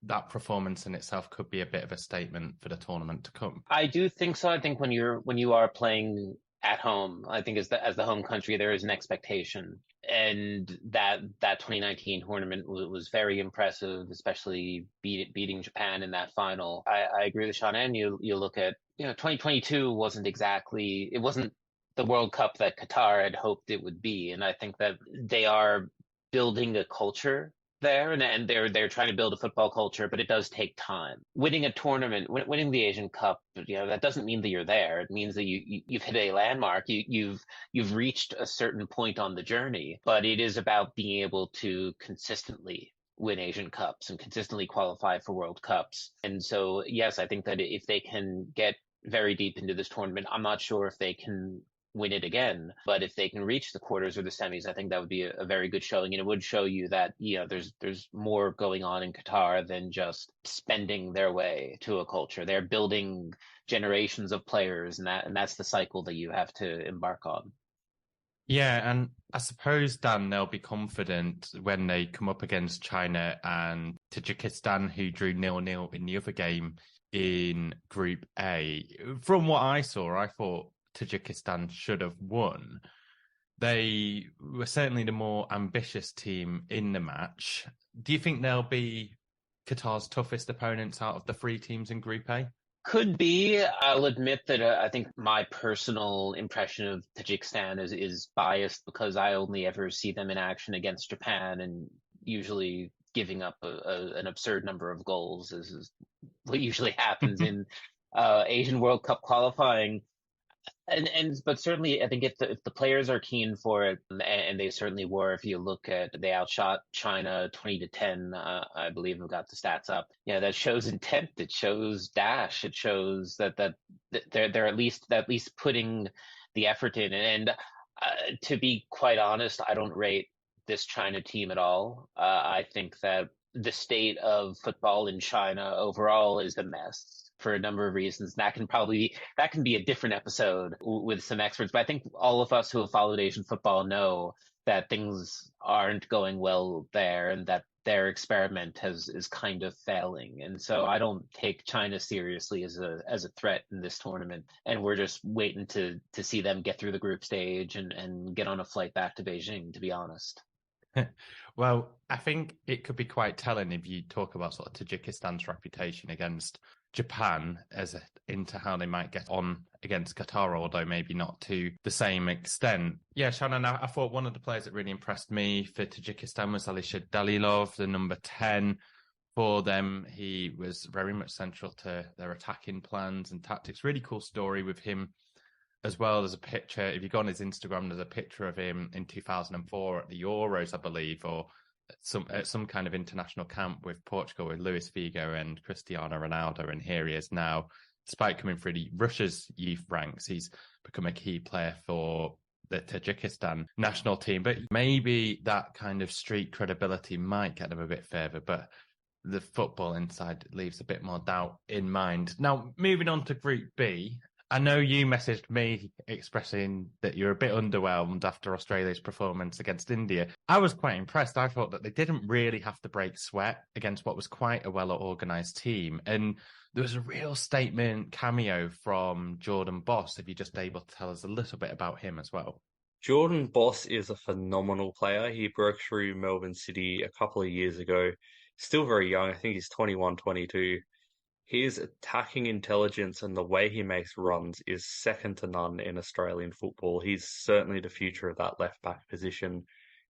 that performance in itself could be a bit of a statement for the tournament to come? I do think so. I think when you are playing at home, I think as the home country, there is an expectation. And that 2019 tournament was very impressive, especially beating Japan in that final. I agree with Sha Nen. You look at 2022 wasn't the World Cup that Qatar had hoped it would be, and I think that they are building a culture there, and they're trying to build a football culture, but it does take time. Winning a tournament, winning the Asian Cup, that doesn't mean that you're there. It means that you've hit a landmark. You've reached a certain point on the journey, but it is about being able to consistently win Asian Cups and consistently qualify for World Cups. And so, yes, I think that if they can get very deep into this tournament, I'm not sure if they can win it again, but if they can reach the quarters or the semis, I think that would be a very good showing, and it would show you that there's more going on in Qatar than just spending their way to a culture. They're building generations of players, and that's the cycle that you have to embark on. Yeah, and I suppose, Dan, they'll be confident when they come up against China and Tajikistan, who drew 0-0 in the other game in Group A. From what I saw, I thought Tajikistan should have won. They were certainly the more ambitious team in the match. Do you think they'll be Qatar's toughest opponents out of the 3 teams in Group A? Could be. I'll admit that I think my personal impression of Tajikistan is biased because I only ever see them in action against Japan, and usually giving up an absurd number of goals is what usually happens in Asian World Cup qualifying. But certainly, I think if the players are keen for it, and they certainly were. If you look at, they outshot China 20-10. I believe I've got the stats up. That shows intent. It shows dash. It shows that they're at least putting the effort in. And to be quite honest, I don't rate this China team at all. I think that the state of football in China overall is a mess for a number of reasons. That can be a different episode with some experts. But I think all of us who have followed Asian football know that things aren't going well there, and that their experiment is kind of failing. And so I don't take China seriously as a threat in this tournament. And we're just waiting to see them get through the group stage and get on a flight back to Beijing, to be honest. Well, I think it could be quite telling if you talk about sort of Tajikistan's reputation against Japan into how they might get on against Qatar, although maybe not to the same extent. Yeah, Sha Nen, I thought one of the players that really impressed me for Tajikistan was Alisher Dalilov, the number 10 for them. He was very much central to their attacking plans and tactics. Really cool story with him as well. There's a picture, if you go on his Instagram, there's a picture of him in 2004 at the Euros, I believe, or at some kind of international camp with Portugal, with Luis Figo and Cristiano Ronaldo. And here he is now, despite coming through Russia's youth ranks, he's become a key player for the Tajikistan national team. But maybe that kind of street credibility might get them a bit further, but the football inside leaves a bit more doubt in mind. Now, moving on to Group B, I know you messaged me expressing that you're a bit underwhelmed after Australia's performance against India. I was quite impressed. I thought that they didn't really have to break sweat against what was quite a well-organised team. And there was a real statement cameo from Jordan Bos, if you're just able to tell us a little bit about him as well. Jordan Bos is a phenomenal player. He broke through Melbourne City a couple of years ago. Still very young. I think he's 21, 22. His attacking intelligence and the way he makes runs is second to none in Australian football. He's certainly the future of that left-back position.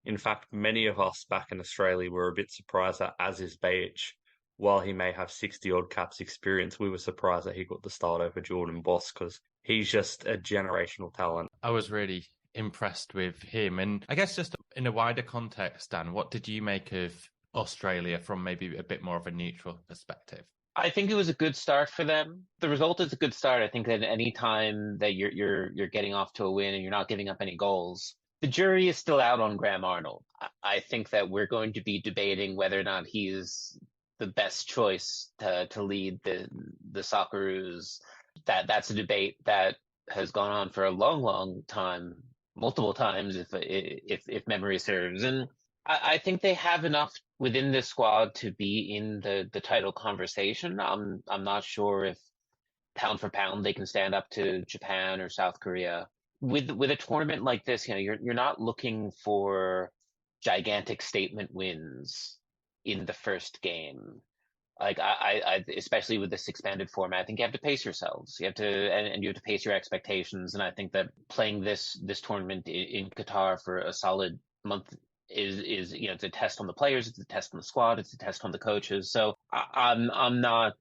In fact, many of us back in Australia were a bit surprised that Aziz Behich, while he may have 60-odd caps experience, we were surprised that he got the start over Jordan Bos because he's just a generational talent. I was really impressed with him. And I guess just in a wider context, Dan, what did you make of Australia from maybe a bit more of a neutral perspective? I think it was a good start for them. The result is a good start. I think that any time that you're getting off to a win and you're not giving up any goals, the jury is still out on Graham Arnold. I think that we're going to be debating whether or not he's the best choice to lead the Socceroos. That's a debate that has gone on for a long time, multiple times, if memory serves. And I think they have enough within this squad to be in the title conversation. I'm not sure if pound for pound they can stand up to Japan or South Korea. With a tournament like this, you're not looking for gigantic statement wins in the first game. Like I especially with this expanded format, I think you have to pace yourselves. You have to pace your expectations. And I think that playing this tournament in Qatar for a solid month is it's a test on the players, it's a test on the squad, it's a test on the coaches. So I'm not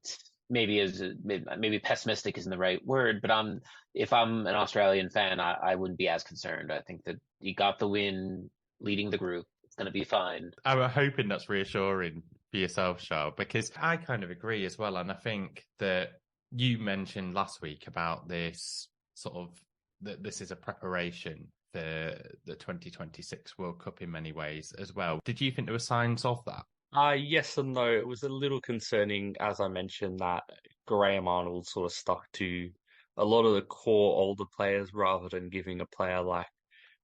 maybe pessimistic isn't the right word, but if I'm an Australian fan, I wouldn't be as concerned. I think that you got the win leading the group. It's going to be fine. I'm hoping that's reassuring for yourself, Sha, because I kind of agree as well. And I think that you mentioned last week about this sort of that this is a preparation for the 2026 World Cup in many ways as well. Did you think there were signs of that? Yes and no. It was a little concerning, as I mentioned, that Graham Arnold sort of stuck to a lot of the core older players rather than giving a player like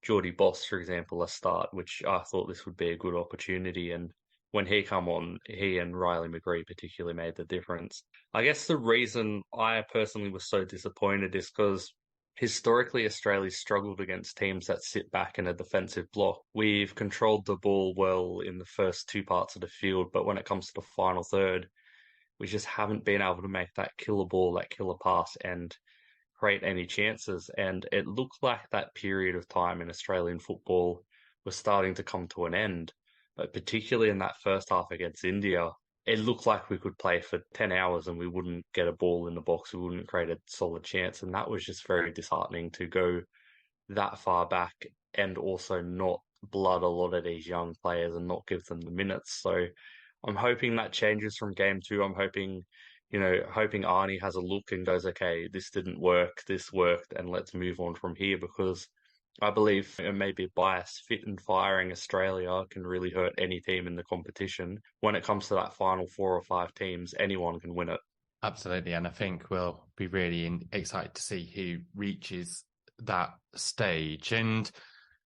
Jordy Bos, for example, a start, which I thought this would be a good opportunity. And when he come on, he and Riley McGree particularly made the difference. I guess the reason I personally was so disappointed is because historically, Australia struggled against teams that sit back in a defensive block. We've controlled the ball well in the first two parts of the field, but when it comes to the final third, we just haven't been able to make that killer ball, that killer pass, and create any chances. And it looked like that period of time in Australian football was starting to come to an end. But particularly in that first half against India, it looked like we could play for 10 hours and we wouldn't get a ball in the box. We wouldn't create a solid chance. And that was just very disheartening to go that far back and also not blood a lot of these young players and not give them the minutes. So I'm hoping that changes from game two. I'm hoping Arnie has a look and goes, okay, this didn't work, this worked, and let's move on from here, because I believe, and maybe bias, fit and firing Australia can really hurt any team in the competition. When it comes to that final 4 or 5 teams, anyone can win it. Absolutely, and I think we'll be really excited to see who reaches that stage. And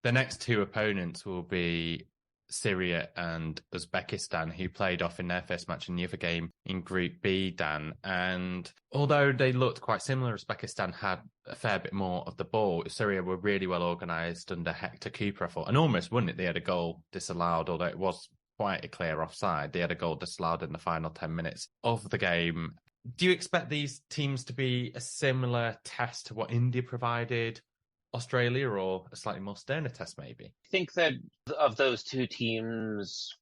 the next two opponents will be Syria and Uzbekistan, who played off in their first match in the other game in Group B, Dan. And although they looked quite similar, Uzbekistan had a fair bit more of the ball. Syria were really well organised under Hector Cooper, I thought, and almost won it. They had a goal disallowed, although it was quite a clear offside. They had a goal disallowed in the final 10 minutes of the game. Do you expect these teams to be a similar test to what India provided Australia, or a slightly more sterner test, maybe? I think that of those two teams,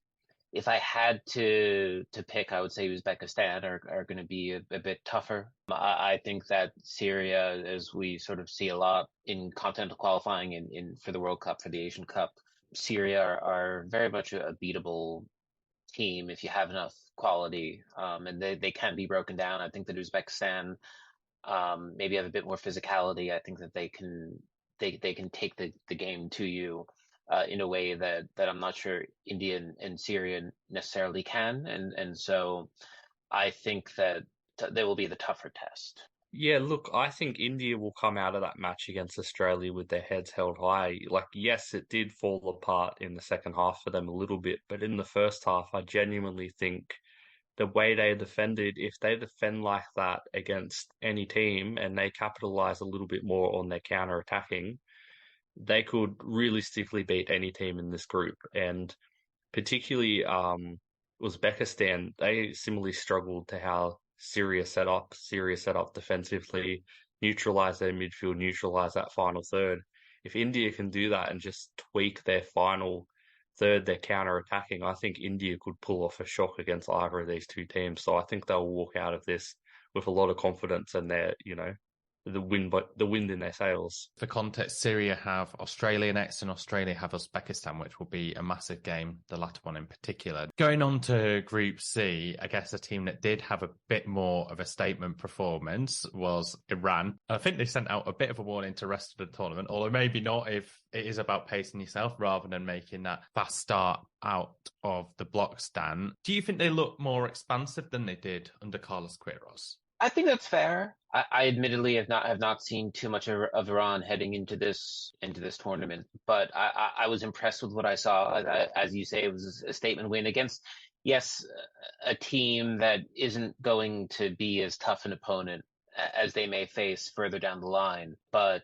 if I had to pick, I would say Uzbekistan are going to be a bit tougher. I think that Syria, as we sort of see a lot in continental qualifying in for the World Cup, for the Asian Cup, Syria are very much a beatable team if you have enough quality, and they can be broken down. I think that Uzbekistan maybe have a bit more physicality. I think that they can take the game to you in a way that I'm not sure India and Syria necessarily can, and so I think that they will be the tougher test. Yeah, look, I think India will come out of that match against Australia with their heads held high. Like, yes, it did fall apart in the second half for them a little bit, but in the first half, I genuinely think the way they defended, if they defend like that against any team and they capitalize a little bit more on their counter-attacking, they could realistically beat any team in this group. And particularly Uzbekistan, they similarly struggled to how Syria set up defensively, neutralize their midfield, neutralize that final third. If India can do that and just tweak their final third, their counter-attacking, I think India could pull off a shock against either of these two teams. So I think they'll walk out of this with a lot of confidence and their, the wind in their sails. For context, Syria have Australia next, and Australia have Uzbekistan, which will be a massive game, the latter one in particular. Going on to Group C, I guess a team that did have a bit more of a statement performance was Iran. I think they sent out a bit of a warning to the rest of the tournament, although maybe not if it is about pacing yourself rather than making that fast start out of the blocks, Dan. Do you think they look more expansive than they did under Carlos Quieroz? I think that's fair. I admittedly have not seen too much of Iran heading into this tournament, but I was impressed with what I saw. As you say, it was a statement win against, yes, a team that isn't going to be as tough an opponent as they may face further down the line, but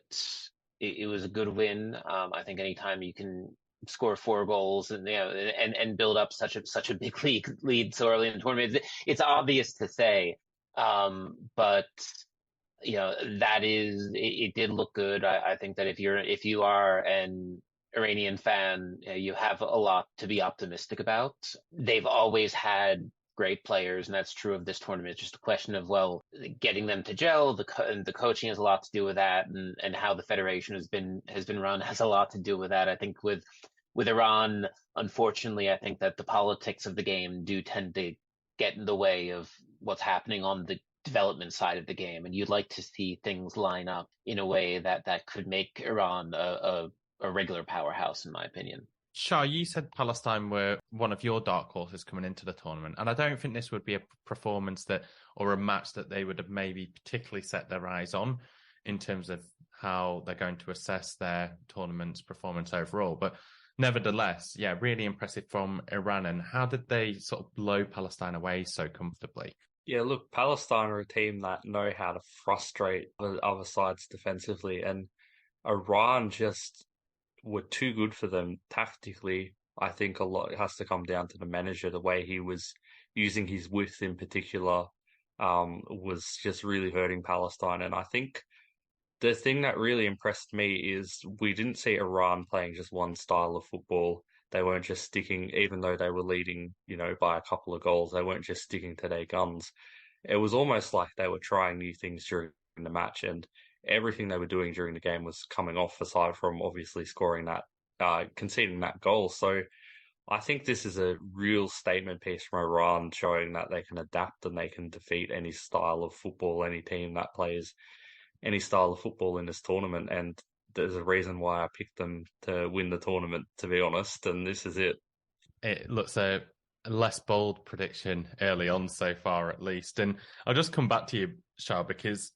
it was a good win. I think anytime you can score 4 goals and build up such a big lead so early in the tournament, it's obvious to say. But it did look good. I think that if you are an Iranian fan, you have a lot to be optimistic about. They've always had great players, and that's true of this tournament. It's just a question of, getting them to gel. The coaching has a lot to do with that, and how the federation has been run has a lot to do with that. I think with Iran, unfortunately, I think that the politics of the game do tend to get in the way of what's happening on the development side of the game, and you'd like to see things line up in a way that could make Iran a regular powerhouse, in my opinion. Sha, you said Palestine were one of your dark horses coming into the tournament, and I don't think this would be a performance or a match that they would have maybe particularly set their eyes on in terms of how they're going to assess their tournament's performance overall. But nevertheless, really impressive from Iran. And how did they sort of blow Palestine away so comfortably? Yeah, look, Palestine are a team that know how to frustrate the other sides defensively, and Iran just were too good for them tactically. I think a lot has to come down to the manager. The way he was using his width in particular was just really hurting Palestine. And I think the thing that really impressed me is we didn't see Iran playing just one style of football. They weren't just sticking, even though they were leading, by a couple of goals, they weren't just sticking to their guns. It was almost like they were trying new things during the match, and everything they were doing during the game was coming off, aside from obviously conceding that goal. So I think this is a real statement piece from Iran, showing that they can adapt and they can defeat any style of football, any team that plays any style of football in this tournament. And there's a reason why I picked them to win the tournament, to be honest, and this is it. It looks a less bold prediction early on so far, at least. And I'll just come back to you, Sha, because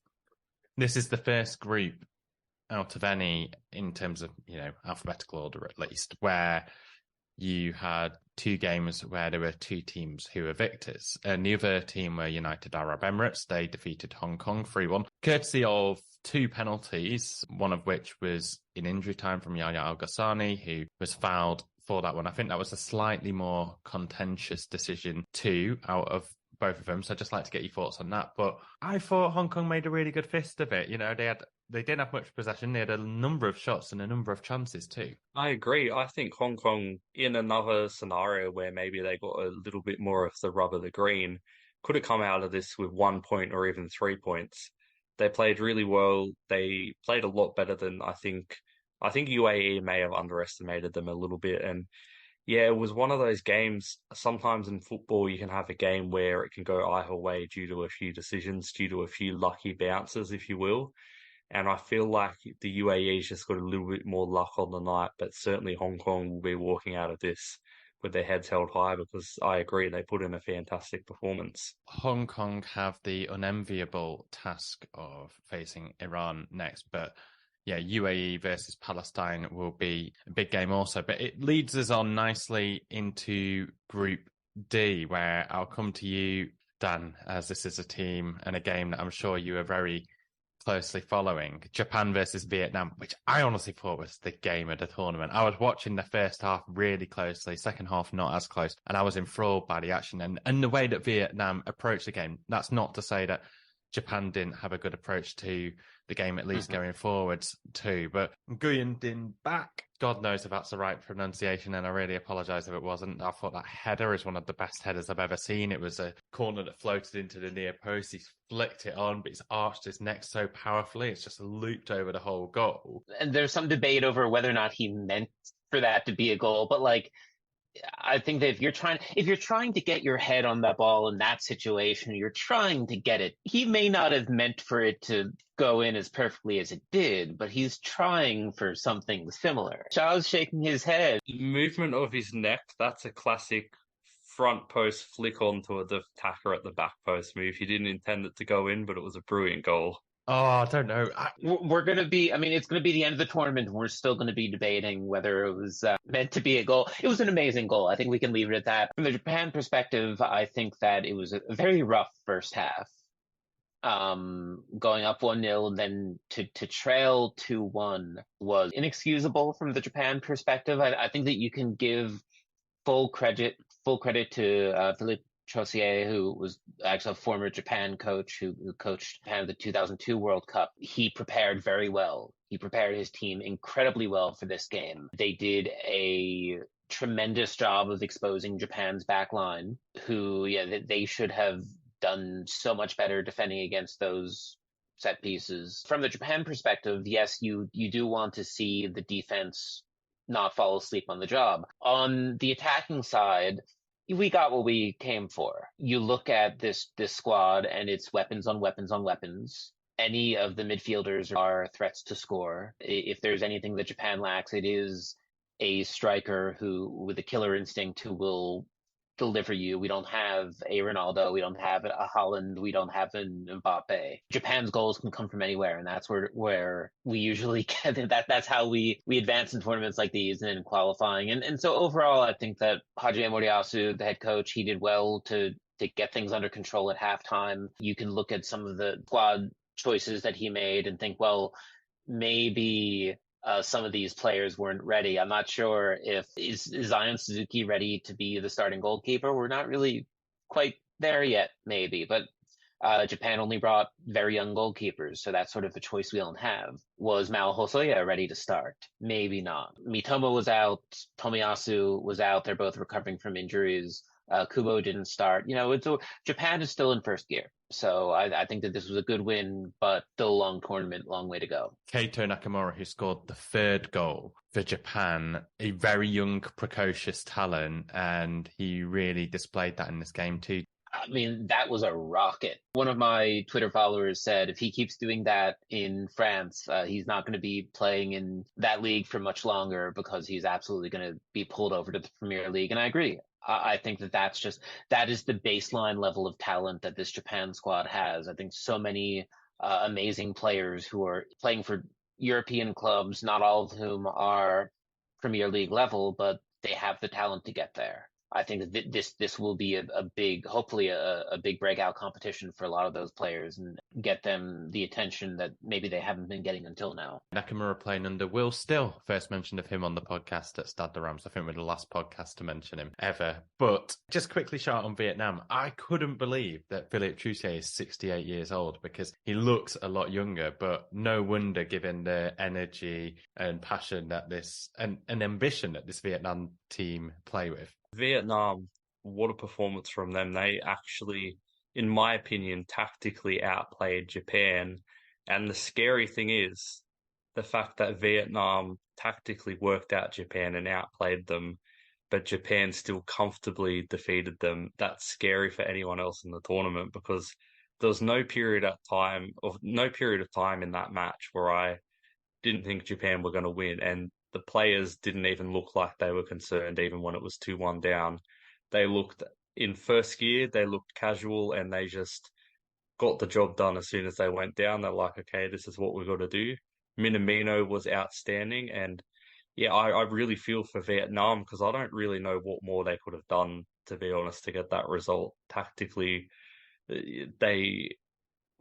this is the first group out of any, in terms of, alphabetical order at least, where you had two games where there were two teams who were victors. And the other team were United Arab Emirates. They defeated Hong Kong 3-1, courtesy of two penalties, one of which was in injury time from Yaya Al-Ghassani, who was fouled for that one. I think that was a slightly more contentious decision too, out of both of them. So I'd just like to get your thoughts on that. But I thought Hong Kong made a really good fist of it. They didn't have much possession. They had a number of shots and a number of chances too. I agree. I think Hong Kong, in another scenario where maybe they got a little bit more of the rub of the green, could have come out of this with 1 point or even 3 points. They played really well. They played a lot better than I think UAE may have underestimated them a little bit. And yeah, it was one of those games. Sometimes in football, you can have a game where it can go either way due to a few decisions, due to a few lucky bounces, if you will. And I feel like the UAE's just got a little bit more luck on the night, but certainly Hong Kong will be walking out of this with their heads held high, because I agree, they put in a fantastic performance. Hong Kong have the unenviable task of facing Iran next, but yeah, UAE versus Palestine will be a big game also. But it leads us on nicely into Group D, where I'll come to you, Dan, as this is a team and a game that I'm sure you are very closely following. Japan versus Vietnam, which I honestly thought was the game of the tournament. I was watching the first half really closely, second half not as close, and I was enthralled by the action and the way that Vietnam approached the game. That's not to say that Japan didn't have a good approach to the game, at least going forwards too. But Nguyễn Đình Bắc, God knows if that's the right pronunciation, and I really apologise if it wasn't. I thought that header is one of the best headers I've ever seen. It was a corner that floated into the near post. He flicked it on, but he's arched his neck so powerfully, it's just looped over the whole goal. And there's some debate over whether or not he meant for that to be a goal, but I think that if you're trying to get your head on that ball in that situation, you're trying to get it. He may not have meant for it to go in as perfectly as it did, but he's trying for something similar. Shaw's shaking his head. Movement of his neck, that's a classic front post flick onto the attacker at the back post move. He didn't intend it to go in, but it was a brilliant goal. Oh, I don't know. We're going to be, it's going to be the end of the tournament, and we're still going to be debating whether it was meant to be a goal. It was an amazing goal. I think we can leave it at that. From the Japan perspective, I think that it was a very rough first half. Going up 1-0 and then to trail 2-1 was inexcusable from the Japan perspective. I think that you can give full credit to Philippe Chaussier, who was actually a former Japan coach who coached Japan at the 2002 World Cup. He prepared very well. He prepared his team incredibly well for this game. They did a tremendous job of exposing Japan's backline, who, they should have done so much better defending against those set pieces. From the Japan perspective, yes, you do want to see the defense not fall asleep on the job. On the attacking side, we got what we came for. You look at this squad and it's weapons on weapons on weapons. Any of the midfielders are threats to score. If there's anything that Japan lacks, it is a striker who, with a killer instinct, who will deliver you. We don't have a Ronaldo, we don't have a Haaland, we don't have an Mbappe. Japan's goals can come from anywhere, and that's where we usually get it. That's how we advance in tournaments like these and in qualifying. And so overall, I think that Hajime Moriyasu, the head coach, he did well to get things under control at halftime. You can look at some of the squad choices that he made and think, well, maybe some of these players weren't ready. I'm not sure if is Zion Suzuki ready to be the starting goalkeeper. We're not really quite there yet, maybe. But Japan only brought very young goalkeepers, so that's sort of a choice we don't have. Was Mao Hosoya ready to start? Maybe not. Mitoma was out. Tomiyasu was out. They're both recovering from injuries. Kubo didn't start. Japan is still in first gear. So I think that this was a good win, but still a long tournament, long way to go. Keito Nakamura, who scored the third goal for Japan, a very young, precocious talent, and he really displayed that in this game too. I mean, that was a rocket. One of my Twitter followers said if he keeps doing that in France, he's not going to be playing in that league for much longer because he's absolutely going to be pulled over to the Premier League. And I agree. I think that is the baseline level of talent that this Japan squad has. I think so many amazing players who are playing for European clubs, not all of whom are Premier League level, but they have the talent to get there. I think that this will be a big, hopefully a big breakout competition for a lot of those players and get them the attention that maybe they haven't been getting until now. Nakamura playing under Will Still. First mention of him on the podcast at Stade de Reims. I think we're the last podcast to mention him ever. But just quickly shout on Vietnam. I couldn't believe that Philippe Troussier is 68 years old because he looks a lot younger, but no wonder given the energy and passion that this and ambition that this Vietnam team play with. Vietnam, what a performance from them. They actually, in my opinion, tactically outplayed Japan. And the scary thing is the fact that Vietnam tactically worked out Japan and outplayed them, but Japan still comfortably defeated them. That's scary for anyone else in the tournament because there was no period of time in that match where I didn't think Japan were going to win. And the players didn't even look like they were concerned, even when it was 2-1 down. They looked, in first gear, they looked casual and they just got the job done as soon as they went down. They're like, okay, this is what we've got to do. Minamino was outstanding. And yeah, I really feel for Vietnam because I don't really know what more they could have done, to be honest, to get that result. Tactically, they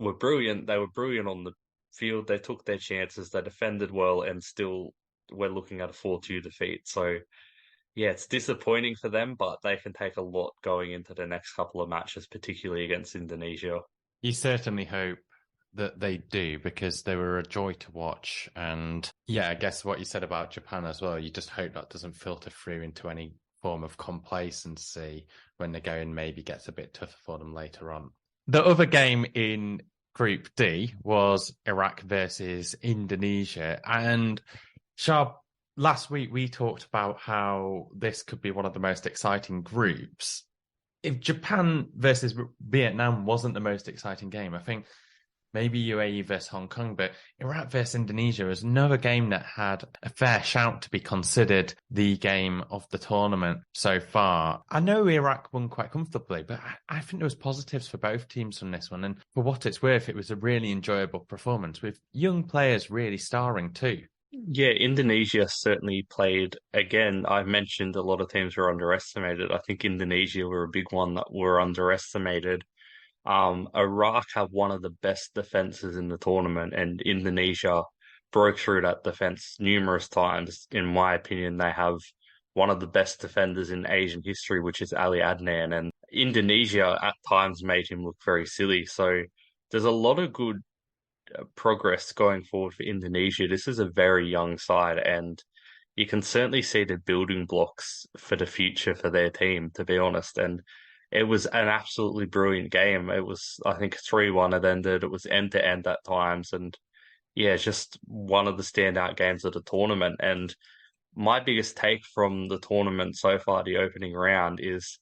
were brilliant. They were brilliant on the field. They took their chances. They defended well, and still we're looking at a 4-2 defeat. So yeah, it's disappointing for them, but they can take a lot going into the next couple of matches, particularly against Indonesia. You certainly hope that they do because they were a joy to watch. And yeah, I guess what you said about Japan as well, you just hope that doesn't filter through into any form of complacency when the going maybe gets a bit tougher for them later on. The other game in Group D was Iraq versus Indonesia. And Sha, last week we talked about how this could be one of the most exciting groups. If Japan versus Vietnam wasn't the most exciting game, I think maybe UAE versus Hong Kong, but Iraq versus Indonesia was another game that had a fair shout to be considered the game of the tournament so far. I know Iraq won quite comfortably, but I think there was positives for both teams from this one. And for what it's worth, it was a really enjoyable performance with young players really starring too. Yeah, Indonesia certainly played, again, I mentioned a lot of teams were underestimated. I think Indonesia were a big one that were underestimated. Iraq have one of the best defenses in the tournament, and Indonesia broke through that defense numerous times. In my opinion, they have one of the best defenders in Asian history, which is Ali Adnan, and Indonesia at times made him look very silly. So there's a lot of good progress going forward for Indonesia. This is a very young side, and you can certainly see the building blocks for the future for their team, to be honest. And it was an absolutely brilliant game. It was, I think, 3-1 it ended. It was end-to-end at times. And yeah, just one of the standout games of the tournament. And my biggest take from the tournament so far, the opening round, is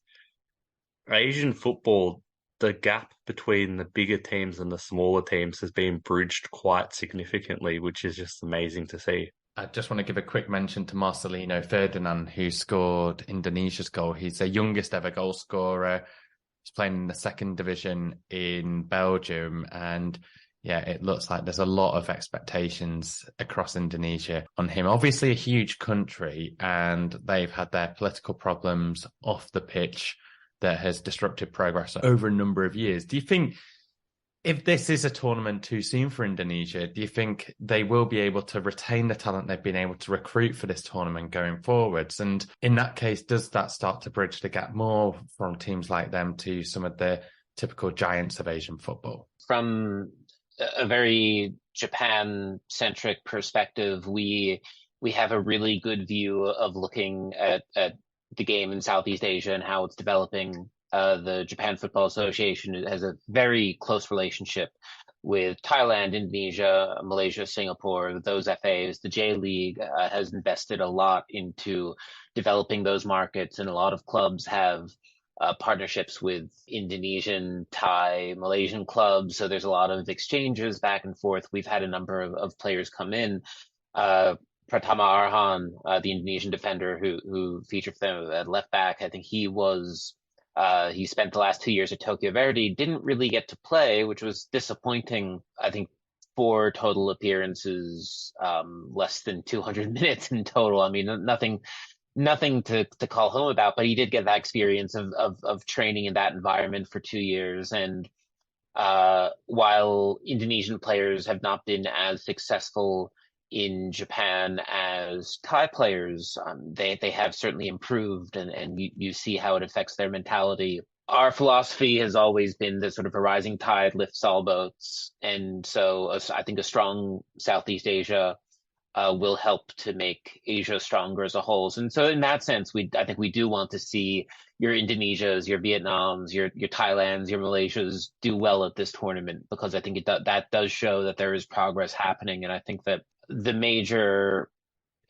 Asian football, the gap between the bigger teams and the smaller teams has been bridged quite significantly, which is just amazing to see. I just want to give a quick mention to Marcelino Ferdinand, who scored Indonesia's goal. He's the youngest ever goal scorer. He's playing in the second division in Belgium. And yeah, it looks like there's a lot of expectations across Indonesia on him. Obviously a huge country, and they've had their political problems off the pitch that has disrupted progress over a number of years. Do you think, if this is a tournament too soon for Indonesia, do you think they will be able to retain the talent they've been able to recruit for this tournament going forwards? And in that case, does that start to bridge the gap more from teams like them to some of the typical giants of Asian football? From a very Japan-centric perspective, we have a really good view of looking at the game in Southeast Asia and how it's developing. The Japan Football Association has a very close relationship with Thailand, Indonesia, Malaysia, Singapore, those FAs. The J League has invested a lot into developing those markets, and a lot of clubs have partnerships with Indonesian, Thai, Malaysian clubs. So there's a lot of exchanges back and forth. We've had a number of players come in. Pratama Arhan, the Indonesian defender who featured for them at left back, I think he spent the last 2 years at Tokyo Verdy, didn't really get to play, which was disappointing. I think 4 total appearances, less than 200 minutes in total. I mean, nothing to call home about, but he did get that experience of training in that environment for 2 years. And while Indonesian players have not been as successful in Japan as Thai players, they have certainly improved, and you see how it affects their mentality. Our philosophy has always been that sort of a rising tide lifts all boats, and so I think a strong Southeast Asia will help to make Asia stronger as a whole. And so in that sense, I think we do want to see your Indonesias, your Vietnams, your Thailands, your Malaysias do well at this tournament, because I think that does show that there is progress happening. And I think that the major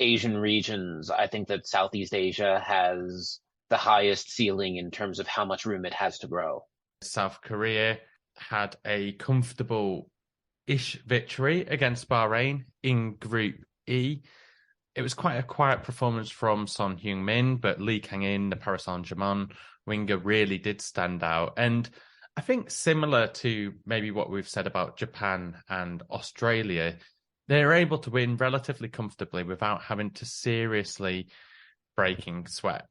Asian regions, I think that Southeast Asia has the highest ceiling in terms of how much room it has to grow. South Korea had a comfortable-ish victory against Bahrain in Group E. It was quite a quiet performance from Son Heung-min, but Lee Kang-in, the Paris Saint-Germain winger, really did stand out. And I think similar to maybe what we've said about Japan and Australia, they're able to win relatively comfortably without having to seriously breaking sweat.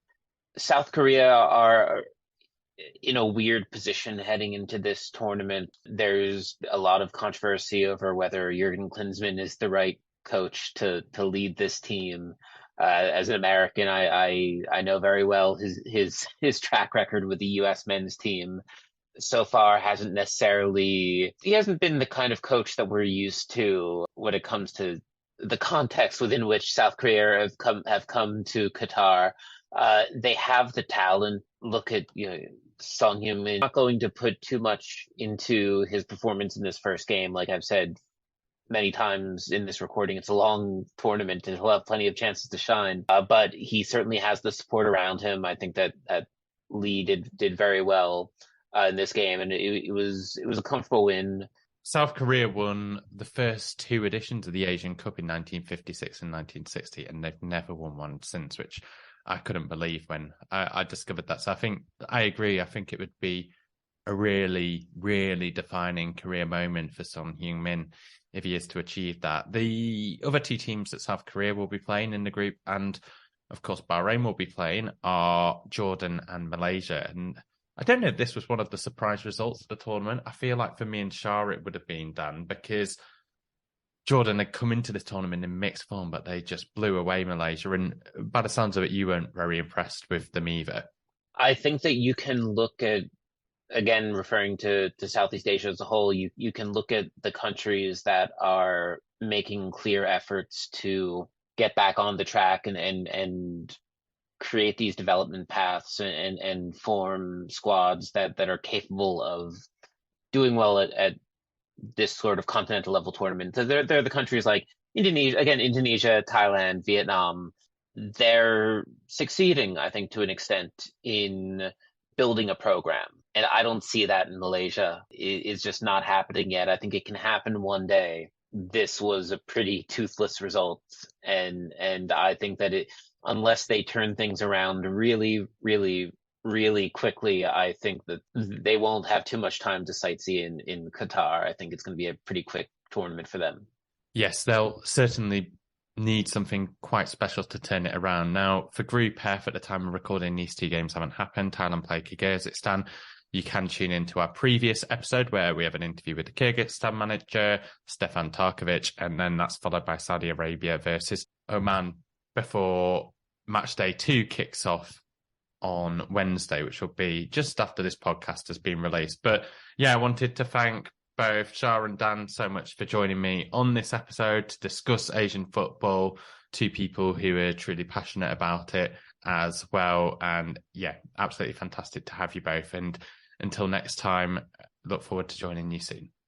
South Korea are in a weird position heading into this tournament. There's a lot of controversy over whether Jurgen Klinsmann is the right coach to lead this team. As an American, I know very well his track record with the U.S. men's team. So far he hasn't been the kind of coach that we're used to when it comes to the context within which South Korea have come to Qatar. They have the talent. Look at Son Heung-min. Not going to put too much into his performance in this first game. Like I've said many times in this recording, it's a long tournament and he'll have plenty of chances to shine. But he certainly has the support around him. I think that Lee did very well in this game, and it was a comfortable win. South Korea won the first 2 editions of the Asian Cup in 1956 and 1960, and they've never won one since, which I couldn't believe when I discovered that. So I agree. I think it would be a really, really defining career moment for Son Heung-min if he is to achieve that. The other 2 teams that South Korea will be playing in the group, and of course Bahrain will be playing, are Jordan and Malaysia. And I don't know if this was one of the surprise results of the tournament. I feel like for me and Shah, it would have been Dan, because Jordan had come into this tournament in mixed form, but they just blew away Malaysia. And by the sounds of it, you weren't very impressed with them either. I think that you can look at, again, referring to Southeast Asia as a whole, you can look at the countries that are making clear efforts to get back on the track and create these development paths and form squads that are capable of doing well at this sort of continental level tournament. So they're the countries like Indonesia, Thailand, Vietnam. They're succeeding, I think, to an extent in building a program. And I don't see that in Malaysia. It's just not happening yet. I think it can happen one day. This was a pretty toothless result. And I think that unless they turn things around really, really, really quickly, I think that they won't have too much time to sightsee in Qatar. I think it's going to be a pretty quick tournament for them. Yes, they'll certainly need something quite special to turn it around. Now, for Group F, at the time of recording, these 2 games haven't happened. Thailand play Kyrgyzstan. You can tune into our previous episode where we have an interview with the Kyrgyzstan manager, Stefan Tarkovic, and then that's followed by Saudi Arabia versus Oman before match day 2 kicks off on Wednesday, which will be just after this podcast has been released. But yeah, I wanted to thank both Shah and Dan so much for joining me on this episode to discuss Asian football, 2 people who are truly passionate about it as well. And yeah, absolutely fantastic to have you both. And until next time, look forward to joining you soon.